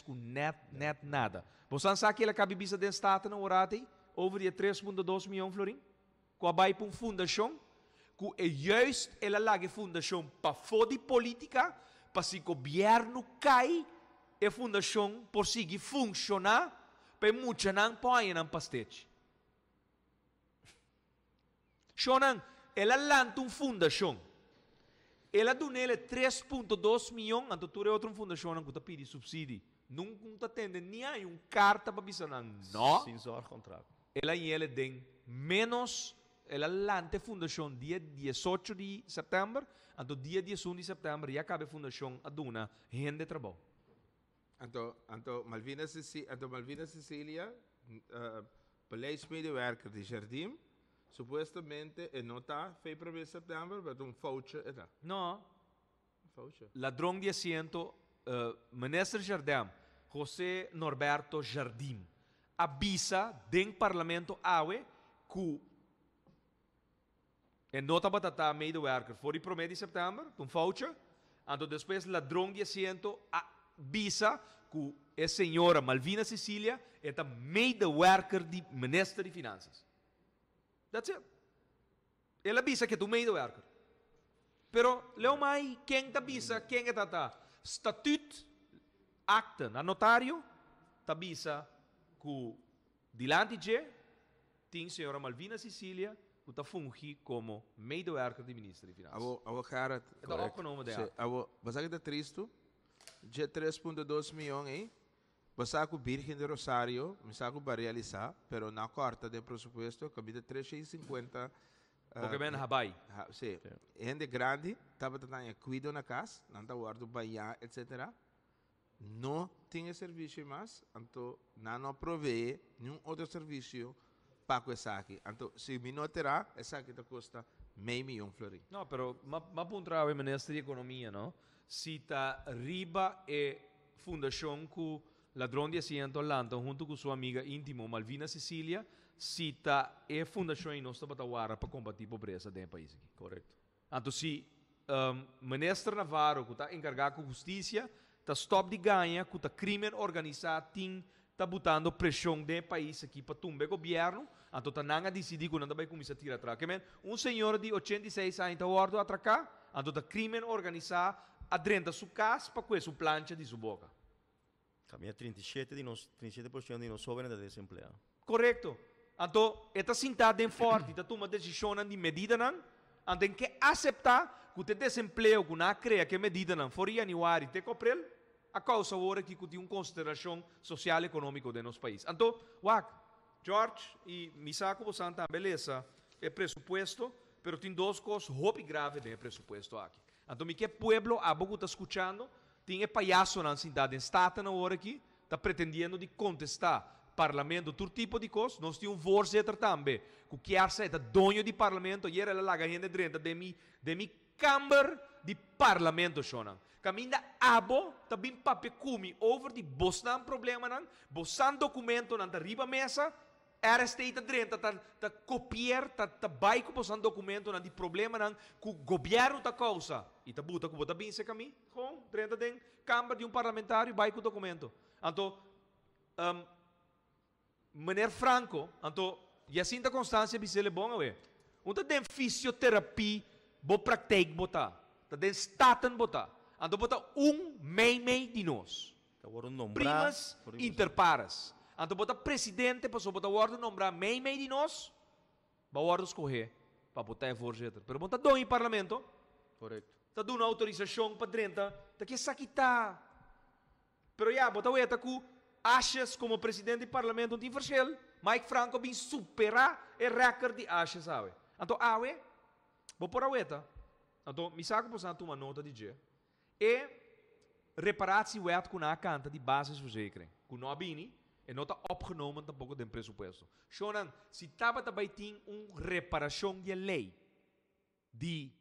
nada. Você sabe que ele cabe bisa den estado na orate, over de 3.2 milhões de florins, com a vai para uma fundação, que é juist ela lage fundação para foder política, para se o governo cai, a fundação por seguir funcionar, para muita não põe na pastete. Shonan, ela lança uma fundação. Ela dá nele 3.2 milhões, então tu é outra fundação que está pedindo subsídio. Nunca está tendo nem carta para bisa não. Sem só contrato. Ela tem menos, ela lança a fundação dia 18 de setembro, então dia 11 de setembro já acaba a fundação a dona gente de trabalho. Então Malvina Cecília, beleidsmedewerker de Jardim, supostamente não está feito para setembro, mas voucher está. Não. Voucher. Ladrão de assento, ministro Jardim, José Norberto Jardim, avisa do parlamento AUE que nota batata medewerker for o 1 de setembro, voucher, então depois ladrão de assento avisa que a senhora Malvina Cecília é a medewerker de ministro de Finanças. That's it. Ela avisa que é o medewerker. Pero, leo mais, quem te avisa, quem é tata? Statut, acta, na notário, te avisa que dilante de tem a senhora Malvina Cecília que está fungi como medewerker de ministro de Finanças. Abo cara, é o econômico dela. Abo, você que está triste, de 3.2 milhões aí, você que Virgem de Rosário, você que vai realizar, pero na corta de presupuesto, que de 350. Porque bem Habai. Sim. Gente grande, estava tentando cuidar na casa, não está guardando banhar, etc. Não tem serviço mais, então não provee nenhum outro serviço para essa aqui. Então, se me não terá, essa aqui custa meio milhão de florins. Não, pero ma puntra o ministro de Economia, não? Se está riba e fundação que ladrão de assento lanta junto com sua amiga íntimo Malvina Cecília, se está e fundação em nossa batawara para combater a pobreza do país aqui. Correto. Então, se ministro Navarro, que está encarregado com justiça, está stop de ganha, que está crime organizado, está botando pressão do país aqui para tumbar o governo, então está não a decidir que não vai começar a tirar atrás. Senhor de 86 anos está ordo atracar, então está crime organizado, adrenta sua casa para com sua plancha de sua boca. Caminha 37% de nós jovens de desempregado. Correto. Então, está sentado em forte, está tomando decisão de medida, então tem que aceitar que o desemprego que não cria que medida não for januário te coprel, a causa agora que tem uma consideração social e econômica do nosso país. Então, George e Misako, você está beleza, é pressuposto, mas tem duas coisas muito graves de pressuposto aqui. Então, que o povo, a boca está escutando, tem palhaço na cidade, está na hora aqui, está pretendendo de contestar parlamento, todo tipo de coisas. Nós temos um voorzitter também, que quer ser dono do parlamento, e ela laga gente dentro de mi câmara de parlamento, shonan. Caminha abo, também papel cumi, over de bostan problema, não, bostan documento, não, tá riba mesa, era state dentro, tá copiar, tá baixo bostan documento, não, de problema, não, que o governo tá causa, e tá buta, que bota bem se caminho, com, dentro da câmara de um parlamentário, baixo documento. Então, maneira franco, então, e assim da constância é bom, ué. Então, tem fisioterapia, bo praktijk botar, tem staten botar, então botar meio de nós. Primas interpares. Então, botar presidente, para botar ordem nombrar meio de nós, para ordem escorrer, para botar voorzitter. Pero botar dono em parlamento, Correto. tá dando autorização para Drenta, tá que saquita. Pero já, bota o que Ashes como presidente do parlamento de Versel, Mike Franco vem superar o recorde de Ashes, sabe? Então, vou por a ueta. Então, me saco por uma nota de dia. E reparatie wet com a canta de basisverzekering. Com não bini, e não está opgenomen tampouco do presupuesto. Shonan, se estava também tem reparação de lei de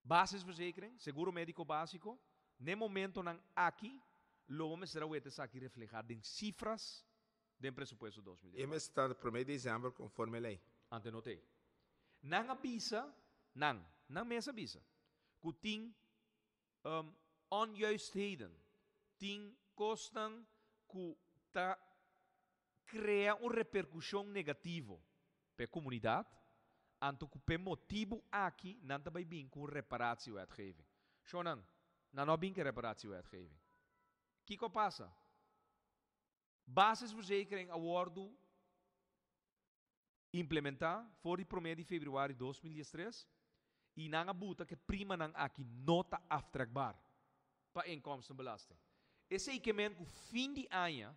basisverzekering, seguro médico básico, no momento não aqui, logo será o aqui reflejado em cifras do presupuesto 2018. E me está no 1 de dezembro conforme a lei. Ante notei. Não avisa, não mesmo avisa, que tem onjuistheden, tem kosten que cria uma repercussão negativa para a comunidade, anto que por motivo aqui não também bem com reparatie wetgeving. Zo não bem com reparatie wetgeving. O que passa? Basisverzekering awardo implementar voor 1 de februari 2013 e não abuta que prima não aqui nota aftrekbaar para inkomstenbelasting. Esse equipamento que fim de ano,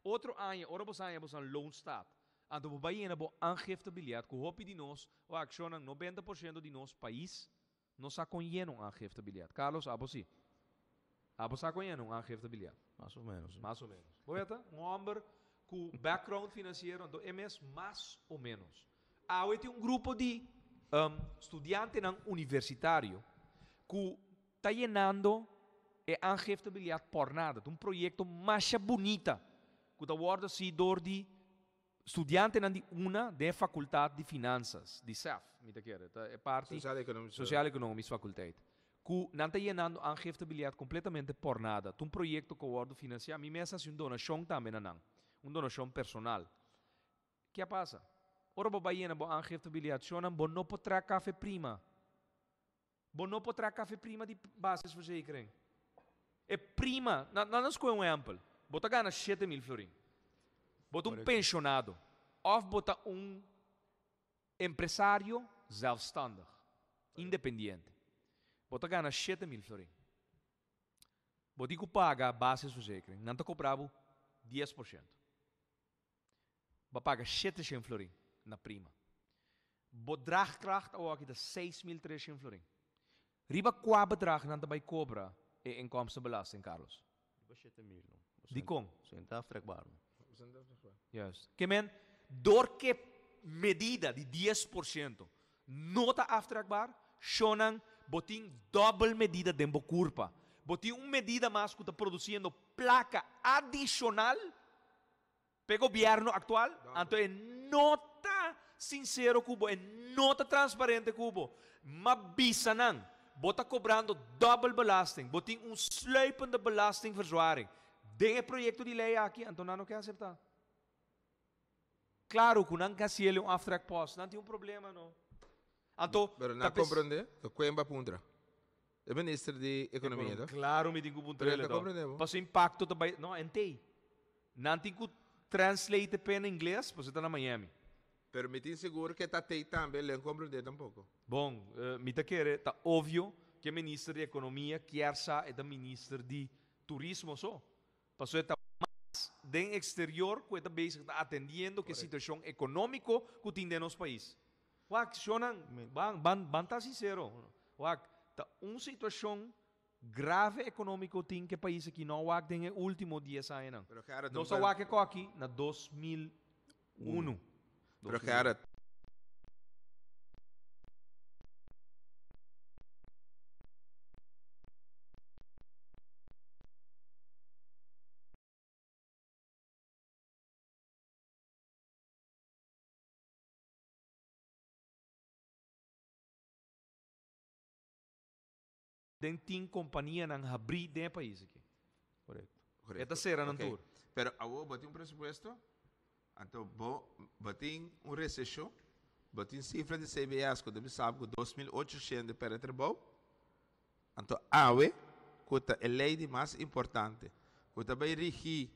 outro ano, você é loan staat. Então, você vai ter aangifte bilhete, que hope de nós, ou action 90% de nosso país, não está com aangifte bilhete. Carlos, você está com aangifte bilhete? Mais ou menos. Mais ou menos. Boeta, homem com background financeiro, então é mais ou menos. Há grupo de estudiantes universitários que está llenando e aangifte bilhete por nada. Projeto mais bonito que está sendo de estudiantes de uma da faculdade de finanças, de CEF, é parte social econômica faculdade. Que não está llenando aangifte bilhete completamente por nada. Projeto que está financiado, a mim mesmo é uma donação também não. Uma donação personal. O que passa? Ora, você vai llenar aangifte bilhete, você não pode trazer café prima. Você não pode trazer café prima de basisverzekering. É prima, não escolhe um exemplo. Você ganha 7.000 florin. Você pensionado. Ou você empresário zelfstandig, independente. Você ganha 7.000 florin. Você paga basisverzekering. Não está cobrado 10%. Você paga 700 florin na prima. Você draagkracht ook de 6.300 florin. Riba qua bedrag não também cobra e inkomstenbelasting, Carlos. Die kom. Sem aftrekbaar. Juist. Que men, door que medida de 10% não está aftrekbaar, shonan botin double medida de curva. Botin medida mais que está produzindo placa adicional para o governo atual. Então é nota sincero cubo, é nota transparente cubo. Mas bisa não. Bota cobrando double belasting. Botin sluipende belastingverzwaring. Tem projeto de lei aqui, então não quer aceitar. Claro que não quer ser um aftrek post, não tem problema não. Então, mas não compreende que Coimbra Pundra. É ministro de Economia, claro, me digo punto ele. Para o impacto também, não, entei. Não tem que translate para inglês, para você está na Miami. Pero me tem seguro que está aí também, não compreende tampouco. Bom, me tá querer, tá óbvio que o ministro de Economia quer ser o ministro de Turismo só. Passou está mais do exterior que está bem atendendo que a situação econômica que tem no nosso país. Wak, shonan, ban sincero. Wak, tá uma situação grave econômica tem que país aqui não wak tem último 10 anos. Não só wak é aqui na 2001. Pero cara, tem companhia não abrir dentro do país aqui. Correto. Esta será não tour. Pero agora botem presupuesto. Então, botem recessão. Botem cifra de CBS que deve saber que 2.800 para trabalho. Então, que é a lei mais importante. Que também rege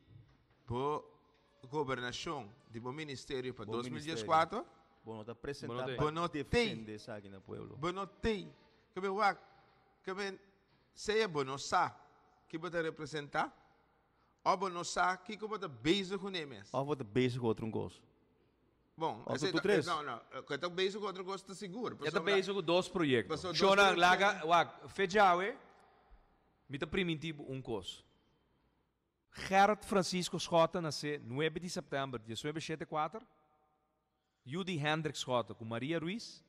a governação do Ministério para 2014. Bueno, está apresentado para defender aqui no pueblo. Bonotei Que bem, wak, que bem, seja bonosa, que você representar, ou bonosa, que você beijo com eles. Of wat de bezig wordt een goos. Bom, Ou tu três? não, que eu beijo com outro gosto seguro. É também com dois projetos. Passou dois Shona, projetos. laga, wak, fejawe, mita primitivo cos. Gerard Francisco Schotten nasce 9 de setembro de 1974. Judy Hendricks Schotten com Maria Ruiz.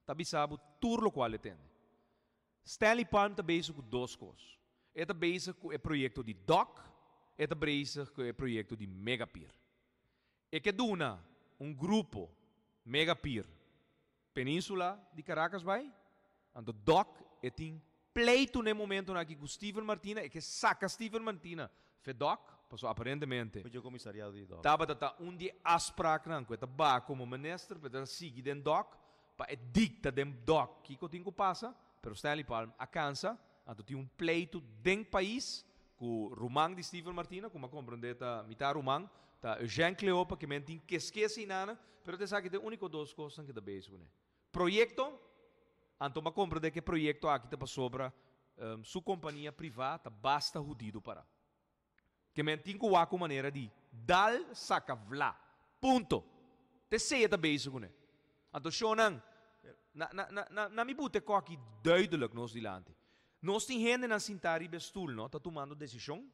Tabisabo turlo qual atende. Stanley Palm está bezig com duas coisas. Ele está bezig com o projeto de DOC. Ele está bezig com o projeto de Megapir. E que duna grupo Megapir Península de Caracas vai. Ando DOC e tem pleito no momento aqui com Steven Martina e que saca Steven Martina. Fe DOC, passou aparentemente. Foi o comissariado de DOC. Tava dia afspraak nan, kweta ba como minister, kweta sigi den DOC, pa e dicta den DOC, kiko tinko passa, pero Stanley Palm acansa, anto ti pleito den país, ku Rumang di Steven Martina, kuma comprendeta mita Rumang, ta Jean Cleopa, que mentin que esquece nada, pero te sabe que de único dos coisas que te beijo, né? Proyecto, anto ma comprende que proyecto aqui te sobra sua companhia privada basta judido para. Que mentin ko wako maneira de dal saca vla. Ponto. Te sei dat bezig né. Anto shonang na mi bute ko aqui duidelijk nos dilante. Nós tem gente na sintari bestoel, no, tá tomando decisão.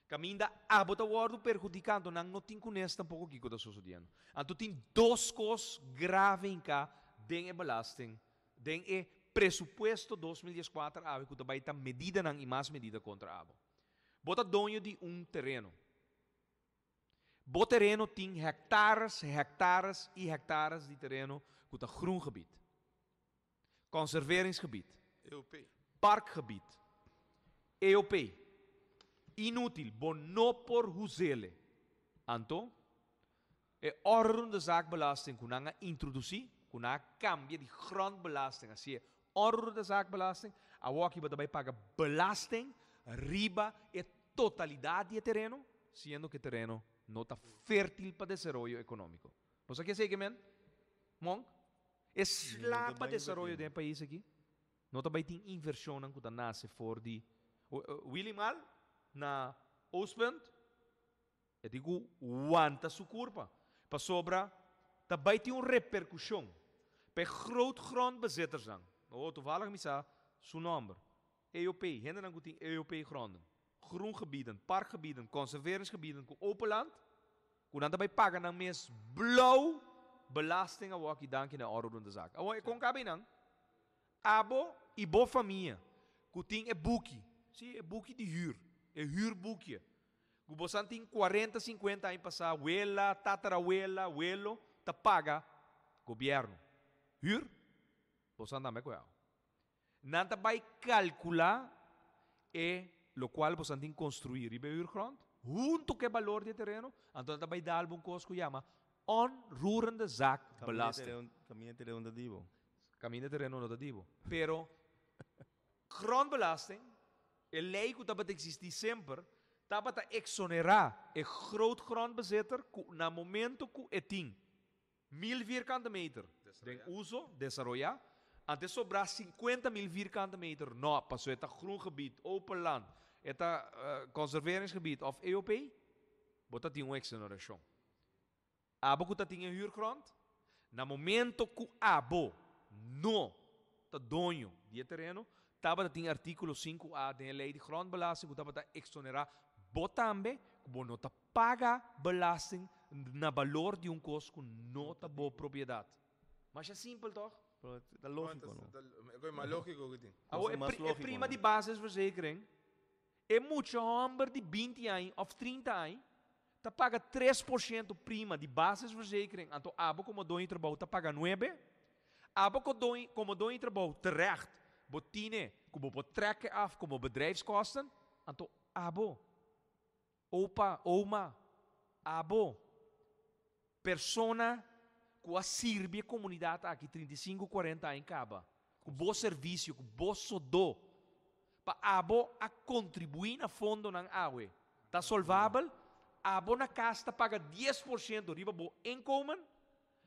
Caminda abota wordo perjudicando nang no tin kunesta pouco que da sucedendo. Anto tem duas coisas graves em cá, den e belasting, den e presupuesto 2014 ave que vai estar medida nang mais medida contra abo. Bota dono de terreno. Bo terreno tem hectares, hectares e hectares de terreno com groengebied. Conserveringsgebied. EOP. Parkgebied. EOP. Inútil, no por huzele. Anto, orde de zaakbelasting kunanga introducie, kunanga cambia de grondbelasting. Assim, orde de zaakbelasting, a waki daarbij paga belasting riba e totalidade de terreno, sendo que terreno não está fértil para desenvolvimento econômico. Você quer dizer que, men? Monk? É lá para desenvolvimento do país aqui. Não está bem tem inversão que está nasce for de Willy Mal na Oostpunt. Eu digo, wanta sua curva. Para sobra, também tem repercussão. Para groot grondbezitters dan. Toevallig misa, seu nome. EOP, henden dan goed EOP gronden. Groengebieden, parkgebieden, conserveringsgebieden, open land. Kun dan daarbij pakken dan meest blauw belasting aan wat je dank in de orde de zaak. Ik kon kabin dan. Abo, ibo familie. Kuting boekje. Zie, boekje die huur. Een huurboekje. Kubosan ting 40, 50 anos passar, abuela, tatarabuela, abuelo, ta paga governo. Huur, bosan também com ela. Nada vai calcular lo qual você tem que construir e beber grond, junto com o valor de terreno, então vai dar um costo que chama onroerende zaakbelasting. Caminho de terreno dativo. Caminho de terreno dativo. Pero, grondbelasting, a lei que deve existir sempre, deve exonerar o groot grondbezitter no momento que ele tem 1000 vierkante meter de uso, desarrollar, antes sobrar 50.000 vierkante meter, não, passou het groengebied, open land, het conserveringsgebied of EOP, bota tem exoneração. Abo que tem huurgrond, na momento que abo não tá dono de terreno, tava tem artigo 5A da lei de grondbelasting, que tava exonerar, botambe, que não tá paga belasting na valor de costo que não tá boa propriedade. Mas é simples, toch? Pero é lógico, não? É mais lógico que tem. É prima de basisverzekering. É muito homem de 20 anos ou 30 anos, tá paga 3% prima de basisverzekering. Então, abo como dono de trabalho, tá paga 9%. Abo como dono de trabalho, terecht, botine, como betrekken af, como bedrijfskosten. Então, abo, opa, oma, abo, persona que a sirve a comunidade aqui 35, 40 anos acaba. Com bom serviço, com bom sodo. Para abo a contribuir na fundo ng awe. Está solvável, abo na casta paga 10% riba bo income.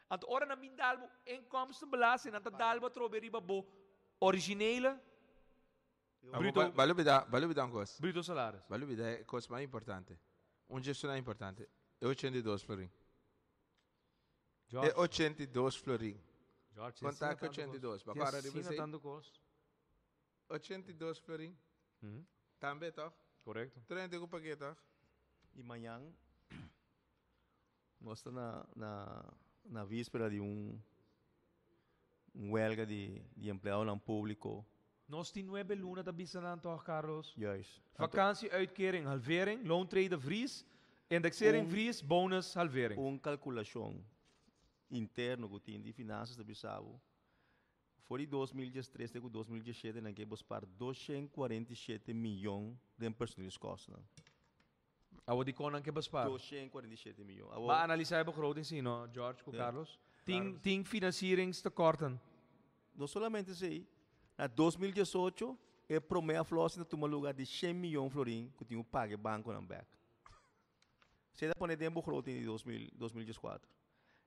At ora na mindalbo inkomstenbelasting, at dalbo trobe riba bo originele, bruto, Vale me dar um gosto. bruto salário. Vale me dar é coisa mais importante. Gestionar importante. É 82 florim. É 82 florim. George, Contar com 82. Agora sim, você tanto coisa. 82 florim. Também tá. Correto. 30 com paquete. E amanhã, nós estamos na víspera de huelga de empregado no público. Nós temos 9 lunas da Bissanan, toch, Carlos? Juist. Vakantie-uitkering, halvering, loontrede vries, indexering vries, bonus, halvering. Uma calculação interna que tem de finanças da Bissau. Foi de 2013 até 2017, nós temos para 247 milhões de personas costas. Awo di konan ke bespar. 247 miljoen. Maar analisar begroting sim, no, George, com Carlos. Tem financieringstekorten. Não somente isso aí. Na 2018, é primeira flosse na toma lugar de 100 milhões florim que tinha pago banco na back. Você dá para dentro begroting de 2014.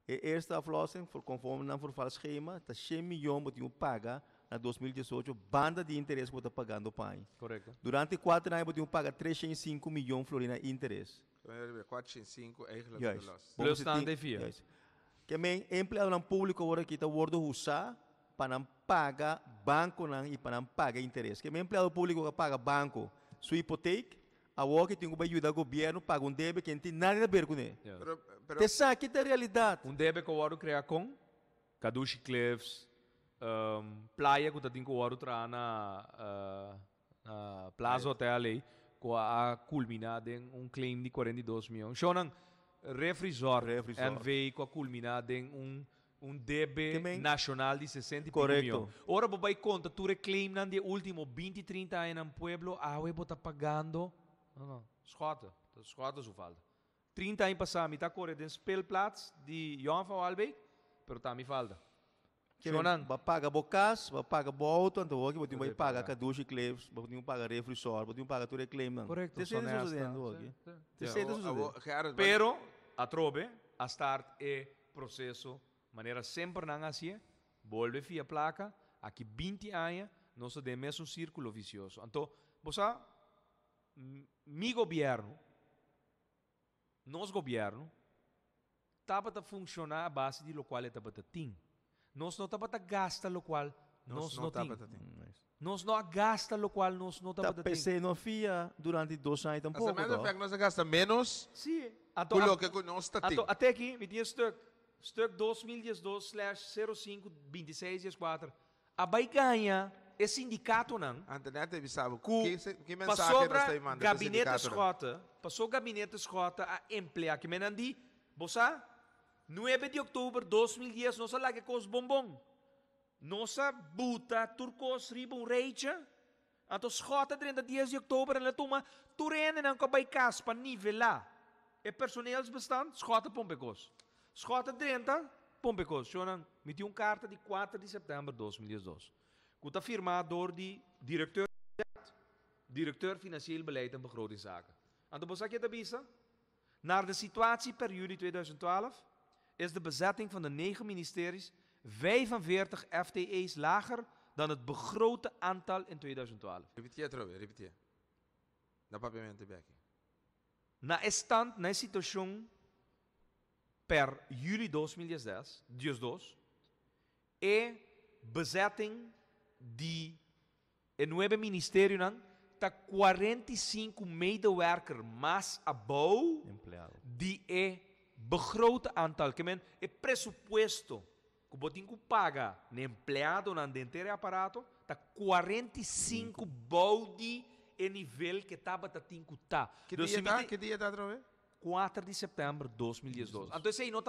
E esta flosse, conforme não for falso schema, tá 100 milhões que tinha pago na 2018, banda de interesse que está pagando o pai. Correto. Durante 4 anos, eu paga 305 milhões florina interesse. 405 eigenlijk de last. Plus staan de 4. Que men empregado no público agora que está wordo usar para não pagar banco não e para não pagar interesse. Que men empregado público que paga banco, sua hipoteca, a hora que tem que ajudar o governo paga débito que não tem nada a ver com ele. Te sabe que é a realidade. Débito que o Waro cria com Kadushi Cliffs, playa que tem que o Waro tra na Plaza Hotel aí, que a culminado em claim de 42 milhões. Shonan refrisor and veio com a culminado em débito nacional de 60 milhões. Ora, vai conta, tu reclama de último 20, 30 anos no pueblo, a web está pagando, não, escota o falta. 30 anos passado, me está correndo em spelplaats de Johan van Walbeek, pero tá me falta. Vai pagar bocas, vai pagar boto, então você vai pagar caduche clips, você vai pagar refrisor, você vai pagar tu reclama. Correto. Te sei disso fazendo, te sei disso fazendo. Pero a trobe a start e processo maneira sempre não assim, volve via placa, aqui 20 anos nós temos um círculo vicioso. Então, você mi governo, nosso governo, estava a funcionar a base de lo qual estava a ter. Nós não estamos a gastar o qual nós não temos. Nós não gasta o qual nós não estamos a ter. PC não fia durante 2 anos tampouco. As a matter of fact, nós gasta menos. Sim. Coloca que nós está tendo. Até aqui, me tinha stuk 2012/05/26/4. A vai ganha esse sindicato não. Antenete bisabo. Que mensagem passou nós está mandando? Gabinete Escota. Passou gabinete Escota a emplear que menandi. Bossa? 9 de outubro de 2010, nós lá que cos bombom. Nossa buta turcos riba reicha. Então, Escota 30 dias de outubro, ela toma turene não que vai caspa nivelar. E personeel bestand, Escota pompecos. Escota 30, pompecos. Shonan, me tinha carta de 4 de setembro de 2012. Que está firmado de direteur financieel beleid en begrotingszaken. Então, você aqui avisa, naar de situatie per juli 2012 is de bezetting van de 9 ministeries 45 FTE's lager dan het begrote aantal in 2012. Repetir. Na papiamento aqui. Na stand, na situação per juli 2010, e bezetting de en 9 ministério não tá 45 medewerkers mais above de begrote aantal, que men é pressuposto que botin que paga no empregado na inteiro aparato, tá 45 bode e nível que estava tá tinco tá. Que dia tá outra vez? 4 de setembro de 2012. Então isso aí não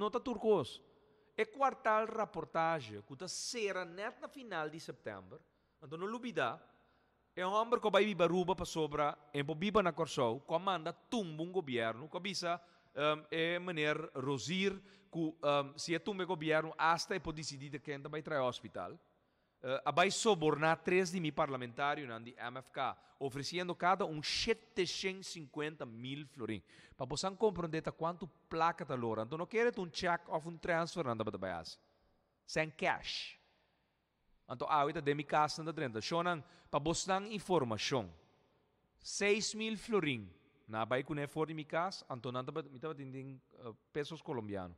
tá turcos. É quartal reportagem que tá será net na final de setembro. Então não olvida. É um homem que vai vir Baruba para sobra, em Bobiba na Corsou, comanda tumbo um governo, que avisa é maneira Rosir, que se é tumbo o governo, hasta é para decidir de quem vai trazer ao hospital. Vai sobornar 3 de mil parlamentários na MFK, oferecendo cada 750 mil florim. Para você compreender quanto placa está lora. Então não quer um check ou um transfer na base. Sem cash. Anto awit de mi casa na drenta. Shonang pabosnang informação. 6.000 florin. Na bay kune for de mi casa, anto nanta mitaba tinding pesos colombiano.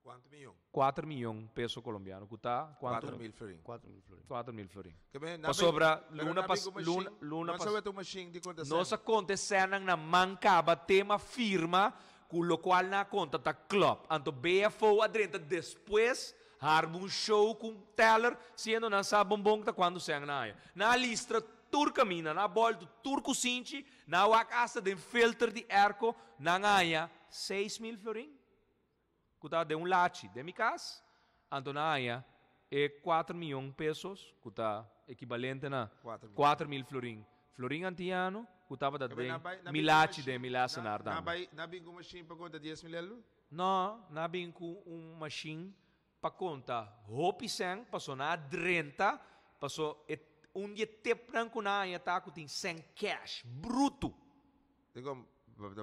Quanto milhão? 4 milhões pesos colombiano. Kuta 4.000 florin. 4.000 florins. 4.000 florin. Kami, Pa sobra pero luna pas nabi ko luna Não pas. sabe itong machine di conta Nós acontecendo na mancaba tema firma com o qual na conta tá club. Anto BFO adrenta depois harmo um show com teller sendo na sabombong tá quando sang na aí. Na lista turca mina na bol do turco cinci na wakasta de filter de erco na ngaia 6.000 florin. Kuta de lachi de mi casa. Anto na aya é 4 milhões pesos, kuta equivalente na 4.000 florin. Florin antiano, kutava da den milachi de milasa na ardam. Nabi ko machine pa conta 10.000? No, nabing ko machine pa conta hopi sang paso na 30, paso dia tip nang kunaya ta ko ting sang cash bruto. Digo,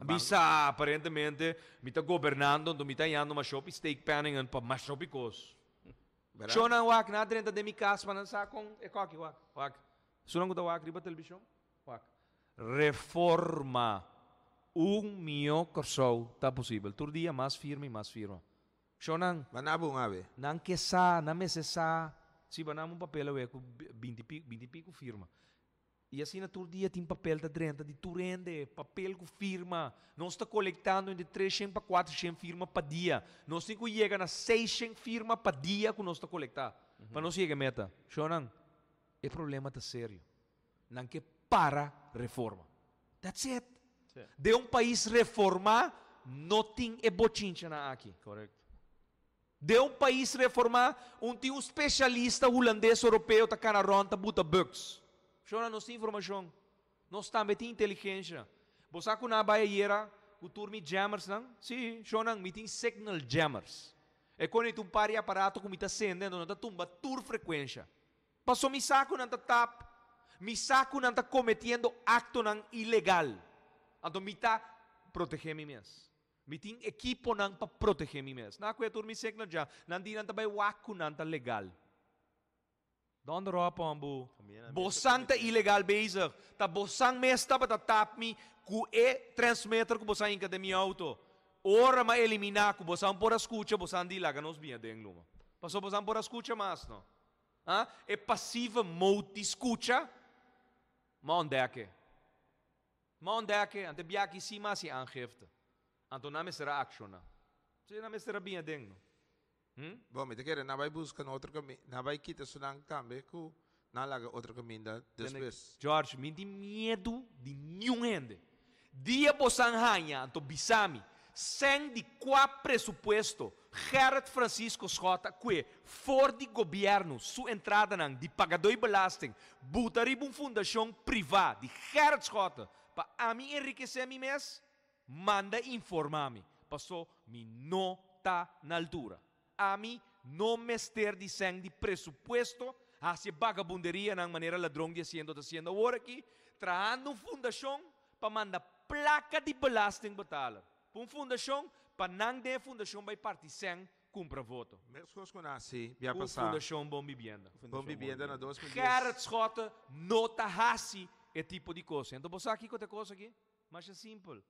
Bisa aparentemente mita governando, do mita yando ma shop steak panning and pa ma shopikos. Shona wak na 30 de mi casa pa sa kong ekaki wak. Sunang ko ta wak riba televisyon? Wak. Reforma. Milhão corso tá possível. Todo dia mais firme, mais firme. Shonang, Manabo nga be. nang kesa, na mesesa, si ba namon papel awe ko 20 pico firma. E assim na todo dia tem papel da drenta, de turende, papel com firma. Nós está coletando de 300 para 400 firma para dia. Nós temos que chegar na 600 firma para dia que nós está coletando. Para nós chegar a meta. Shonang, é problema tá sério. Não que para reforma. That's it. De país reformar, não tem bochincha na aqui. Correcto. De país reformar, tem especialista holandês europeu tá cara ronda buta bugs. Shona nós tem informação. Nós também tem inteligência. Você que na baia era, o turmi jammers não? Sim, shona me tem signal jammers. É quando tu pari aparato como está acendendo, não tá tumba tur frequência. Passou mi saco não tá tap, mi saco não tá cometendo acto não ilegal. Então me tá proteger mi mes. Me tem equipo não para proteger mi mes. Na coisa turmi signal jam, não di não tá vai waku não tá legal. Donde roupa ambu? Bosan tá ilegal bezig. Tá bosan mesta para tap mi ku transmitter ku bosan inka de mi auto. Ora ma eliminar ku bosan por escucha bosan di laga nos bia deng luma. Passou bosan por escucha mas no. Ah, é passiva mode de escucha. Ma onde é que? Ma onde é que? Ante bia aqui cima se aangifte. Anto name será actiona. Se name será bia deng no. Bom, me te quero, na vai buscar outro caminho, na vai quitar sunang também que na laga outro caminho da depois. George, me tem medo de nenhum gente. Dia bosan hanha, anto bisami, sem de qua presupuesto, Gerrit Francisco Schota, que for de governo, sua entrada nang de pagador belasting, butarib fundação privada de Gerrit Schota, para a mim enriquecer mi mes, manda informar-me, passou me não tá na altura. A mim não mester de sangue de presupuesto, hacia vagabunderia na maneira ladrão de haciendo agora aqui, traindo fundação para mandar placa de belasting betalar. Para fundação, para não ter fundação vai partir sem compra voto. Mas coisas que nasce, via passar. Fundação Bom Vivienda. Bom Vivienda na 2010. Gerrit Schota não tá hasi esse tipo de coisa. Então você aqui com essa coisa aqui, mas é simples.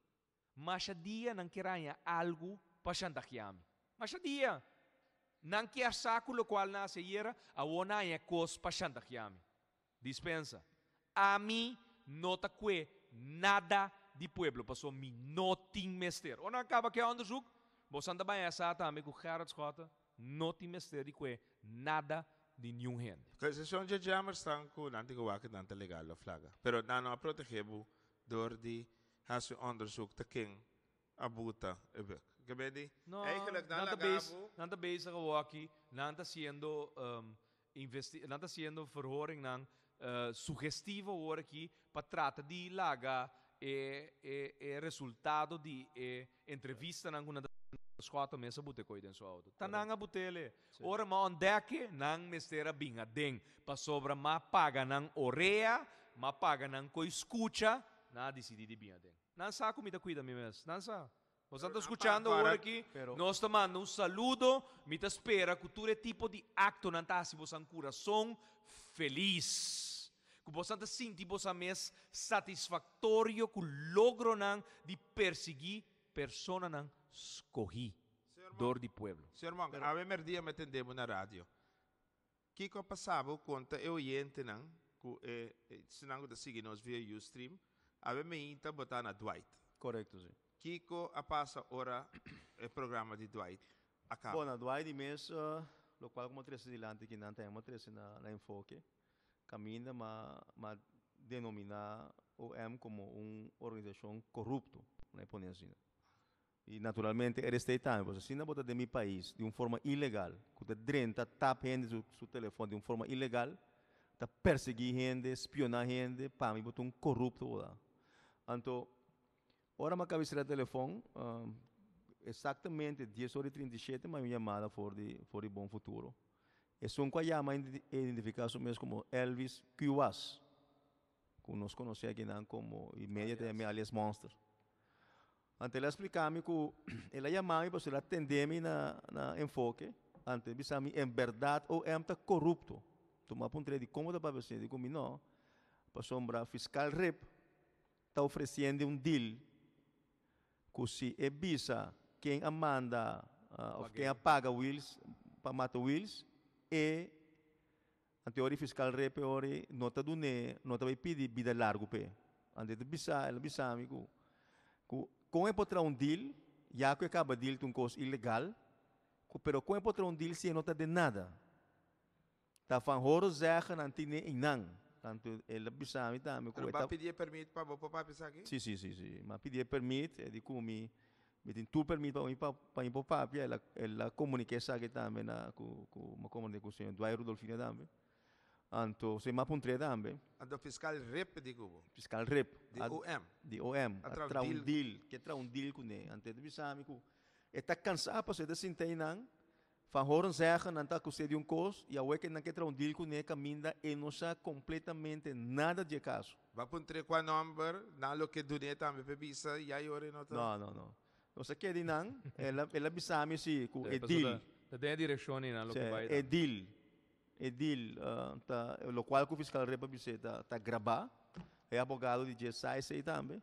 Mas a dia não queria algo para chantagear. Mas a dia não quer saco o qual nasce era a ona é coisa para chantagear. Dispensa. A mim não tá que nada de pueblo, passou me não tem mester. Ou não acaba que é onde jogo? Você anda bem essa também com Gerrit Schota, não tem mester de que nada de nenhum gente. Kasi são de jammers estão com nanti ko wakit nanti legal a flaga. Pero não protegebo door die hasse onderzoek te king abuta ebek. Gabedi? No, Eigenlijk nanta bezig aqui, nanta sendo verhoring ng sugestivo hoor aqui para tratar de laga resultado de entrevista ng una Schota mesa bute ko den so auto. Tananga butele. Ora ma onde que nang mestera binga deng pa sobra ma paga ng orea, ma paga ng ko escucha, na decidi de binga deng. Nansa comida cuida mi mes. Nansa. Você está escutando agora aqui? Nós tomando saludo, me espera que todo tipo de acto não está se você coração feliz. Que você sente você mesmo satisfatório com o logro de perseguir pessoas não escolhi. Dor de pueblo. Senhor Monk, a primeiro dia me atendemos na rádio. Kiko passava conta eu oyente não, se não da seguir nós via Ustream, a me inta botar na Dwight. Correto, sim. Kiko a passa ora o programa de Dwight. Acaba. Bom, na Dwight mesmo, o qual como três adiante que não tem uma três na enfoque, caminha mas denominar o M como uma organização corrupto, na ponência. E naturalmente era este time, porque se não botar de meu país de uma forma ilegal, que está drenta, tapa gente seu telefone de uma forma ilegal, está perseguir gente, espionar gente, para mim botar um corrupto lá. Então, ora uma cabeceira de telefone, exatamente 10h37, uma chamada for de bom futuro. É só que chama identificado mesmo como Elvis Cuas, que nós conhecemos aqui como imediatamente alias Monster. Antes ela explicava que ela chamava para ela atender-me na enfoque, antes de saber em verdade ou é corrupto. Tomar ponto de como dá para você, digo não, para sombra fiscal rep está oferecendo um deal que se é bisa quem manda ou quem paga Wills para matar Wills e a teoria fiscal rep ori nota do ne nota vai pedir vida largo pe. Antes de bisa ela bisa amigo com é para um deal, já que acaba deal de um coisa ilegal, pero com é para um deal se não está de nada. Tá falando horo zerra não tem nem não. Tanto ele bisa me também. Mas vai pedir permito para o papai pensar aqui? Sim. Mas pedir permito, de como me tem tu permito para ir para o papai, ela comunica isso aqui também com uma comunicação do Rudolfino também. Então, se me apontei também. Então, fiscal rep, digo. Fiscal rep. De OM. De OM. Atra um deal. Que tra um deal com ele. Antes de bisar, amigo. Está cansado para você de sentir não. Fanhoron zeggen, não está com você de um coisa. E a que não quer tra um deal com ele, caminha e não sabe completamente nada de caso. Vai apontar com a number, não lo que dune também para bisar, e aí ora não está. Não. Não sei que de não. Ela bisar-me se com é deal. Tem a direção não lo que vai. É deal. Edil, o qual o fiscal rep está gravar, é advogado de GSI também.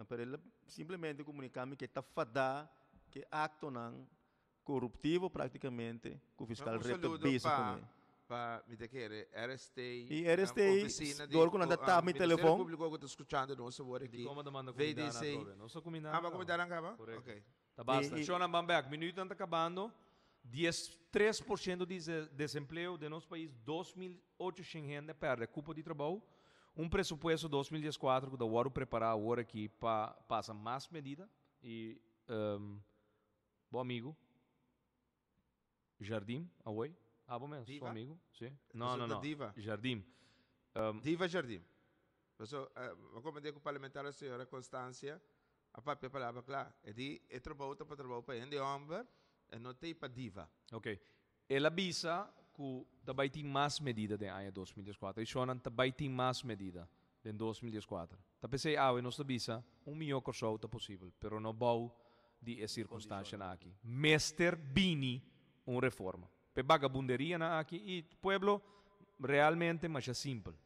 Para ele simplesmente comunicar-me que está fadado, que acto não corruptivo praticamente, que o fiscal rep bisa com para me dizer, RST e RST, do orgulho da TAP, meu telefone. O público que está escutando, não sei aqui. VDC. Não sou combinado. Vai comentar acaba? Ok. Tá basta. Shona Bambek, minuto está acabando. 3% de desemprego de nosso país, 2.800 gente perde culpa de trabalho. Presupuesto 2014 que eu preparar agora aqui para passar mais medida. E, bom amigo, Jardim, oi? Bom mesmo, seu amigo? Sim. Não. Diva. Jardim. Diva Jardim. Eu comentei com o parlamentar a senhora Constância, a papai palavra claro, é trabalho para ele, homem, e não tem para diva. Ok. Ela avisa que também tem mais medida de ano 2014. E Shonan também tem mais medida de 2014. Então pensei, nós avisa, milhão de coisas é possível, mas não vou de circunstância aqui. Mester Bini, uma reforma. Para vagabunderia aqui, e o povo realmente mais simples.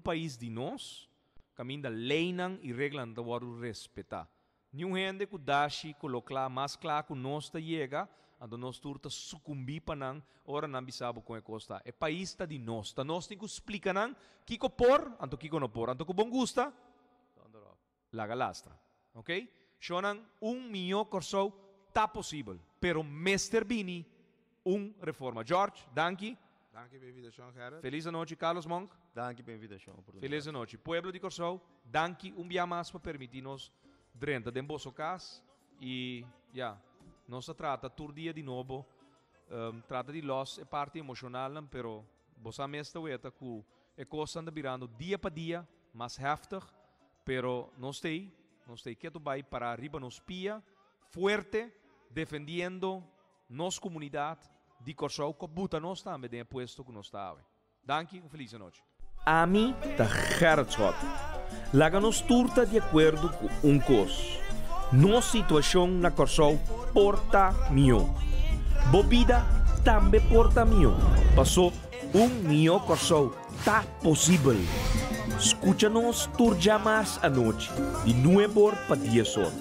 País de nós, caminha lei e regra de respeitar. Nenhum gente que dashi colocar mais claro que nós chega, ando nós turta sucumbir para não, ora não bisabo com a costa. É país está de nós, nós tem que explicar não, kiko por, anto kiko no por, anto que bom gusta, la galastra, ok? Shonan milhão corso tá possível, pero Mr. Bini reforma. George, danke. Danke pela invitação, Gerard. Feliz noite, Carlos Monk. Danke pela invitação. Feliz noite. Pueblo de Corsou, danke dia mais para permitir-nos drenta de nosso caso e nós trata todo dia de novo, trata de los é parte emocional, pero você mesmo está que é coisa anda virando dia para dia mais heftig, pero nós tem que tu vai para arriba nos pia forte defendendo nossa comunidade de Corsou que buta nós também de puesto que nós está. Danke, feliz noite. A mim tá Herzog. Láganos turta de acordo com coisa. Nossa situação na Corsou porta mio. Bobida também porta mio. Passou Mio Corso tá possível. Escucha-nos turja mais à noite, de 9 para 10 horas.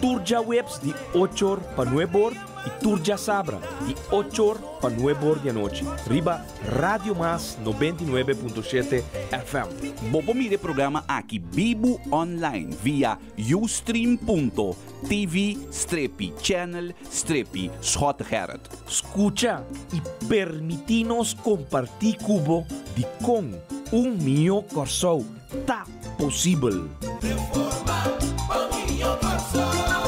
Turja webs de 8 horas para 9 horas e turja sabra de 8 horas para 9 horas da noite. Riba Rádio Mas 99.7 FM. Bobo mire programa aqui Bibo Online via ustream.tv/channel/Schotgerrit. Escucha e permitinos compartir cubo de com Mio Corso tá possível. Reforma, Mio Corso.